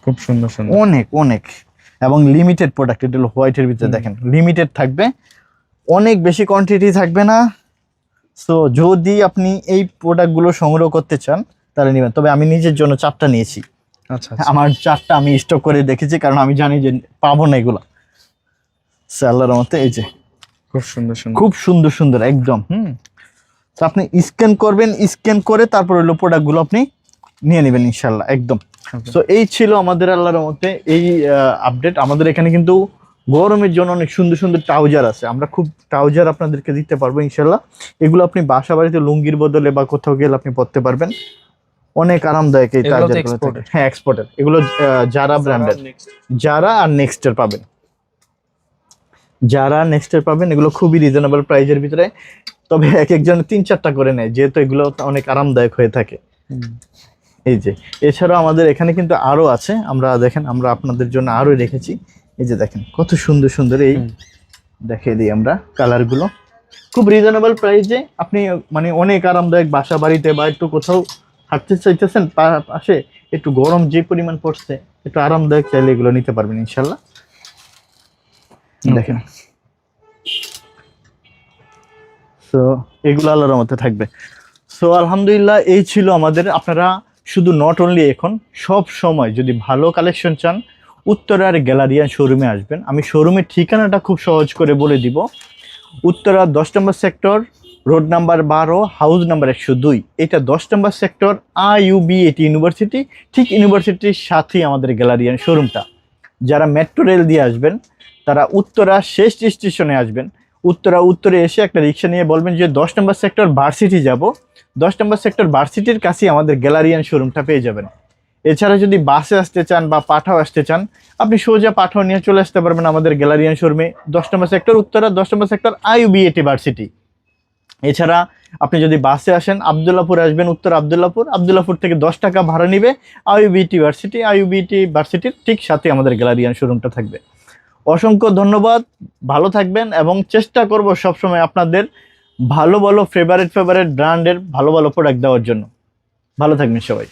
খুব সুন্দর সুন্দর, অনেক অনেক, এবং লিমিটেড প্রোডাক্ট। এটা হলো হোয়াইটের ভিতরে, দেখেন লিমিটেড থাকবে, অনেক বেশি কোয়ান্টিটি থাকবে না। সো যদি আপনি এই প্রোডাক্টগুলো সংগ্রহ করতে চান তাহলে নেবেন। তবে আমি নিজের জন্য 4টা নিয়েছি। আচ্ছা আমার 4টা আমি স্টক করে দেখেছি, কারণ আমি জানি যে পাবো না এগুলো। আল্লাহর মতে এই যে খুব সুন্দর সুন্দর, খুব সুন্দর সুন্দর একদম। তো আপনি স্ক্যান করবেন, স্ক্যান করে তারপর হলো প্রোডাক্টগুলো আপনি নিয়ে নেবেন ইনশাল্লাহ একদম। তো এই ছিল আমাদের আল্লাহর মতে এই আপডেট। আমাদের এখানে কিন্তু গরমের জন্য অনেক সুন্দর সুন্দর ট্রাউজার আছে, আমরা খুব ট্রাউজার আপনাদেরকে দিতে পারবো ইনশাল্লাহ। এগুলো আপনি বাসা বাড়িতে লুঙ্গির বদলে বা কোথাও গেলে আপনি পরতে পারবেন, অনেক আরামদায়ক এই ট্রাউজারগুলো। হ্যাঁ এক্সপোর্টের, এগুলো যারা ব্র্যান্ডের, যারা আর নেক্সটের পাবেন, যারা নেক্সটের পাবেন। এগুলো খুবই রিজনেবল প্রাইজের ভিতরে, তবে এক একজন 3-4টা করে নেয়, যেহেতু এগুলো অনেক আরামদায়ক হয়ে থাকে। এই যে এছাড়াও আমাদের এখানে কিন্তু আরো আছে, আমরা দেখেন আমরা আপনাদের জন্য আরো রেখেছি। এই যে দেখেন কত সুন্দর সুন্দর, এই দেখিয়ে দিই আমরা কালারগুলো, খুব রিজনেবল প্রাইসে আপনি মানে অনেক আরামদায়ক বাসা বাড়িতে বা একটু কোথাও হাঁটতে চাইতেছেন পাশে, একটু গরম যে পরিমাণ পড়ছে, একটু আরামদায়ক চাইলে এগুলো নিতে পারবেন ইনশাল্লাহ। দেখেন সো এগুলো আল্লাহর মধ্যে থাকবে। সো আলহামদুলিল্লাহ এই ছিল আমাদের। আপনারা শুধু নট অনলি এখন, সব সময় যদি ভালো কালেকশন চান উত্তরার গ্যালারিয়ান শোরুমে আসবেন। আমি শোরুমের ঠিকানাটা খুব সহজ করে বলে দিব। উত্তরা 10 নম্বর sector, road number 12, house number 102। এটা 10 নম্বর সেক্টর, IUB-AT ইউনিভার্সিটি, ঠিক ইউনিভার্সিটির সাথেই আমাদের গ্যালারিয়ান শোরুমটা। যারা মেট্রো রেল দিয়ে আসবেন তারা উত্তরা শেষ স্টেশনে আসবেন। উত্তরে এসে একটা রিক্সা নিয়ে বলবেন যে 10 নম্বর সেক্টর ভার্সিটি যাব। 10 নম্বর সেক্টর ভার্সিটির কাছেই আমাদের গ্যালারিয়ান শোরুমটা পেয়ে যাবেন। এছাড়া যদি বাসে আসতে চান বা পাঠাও আসতে চান, আপনি সোজা পাঠাও নিয়ে চলে আসতে পারবেন আমাদের গ্যালারিয়ান শোরুমে, 10 নম্বর সেক্টর উত্তরা, 10 নম্বর সেক্টর IUB-AT ভার্সিটি। এছাড়া আপনি যদি বাসে আসেন আবদুল্লাপুরে আসবেন, উত্তর আবদুল্লাপুর থেকে 10 টাকা ভাড়া নিবে IUB-AT ভার্সিটি। IUB-AT ভার্সিটির ঠিক সাথে আমাদের গ্যালারিয়ান শোরুমটা থাকবে। অসংখ্য ধন্যবাদ, ভালো থাকবেন, এবং চেষ্টা করব সবসময় আপনাদের ভালো ভালো ফেভারিট ব্র্যান্ডের ভালো ভালো প্রোডাক্ট দেওয়ার জন্য। ভালো থাকবেন সবাই।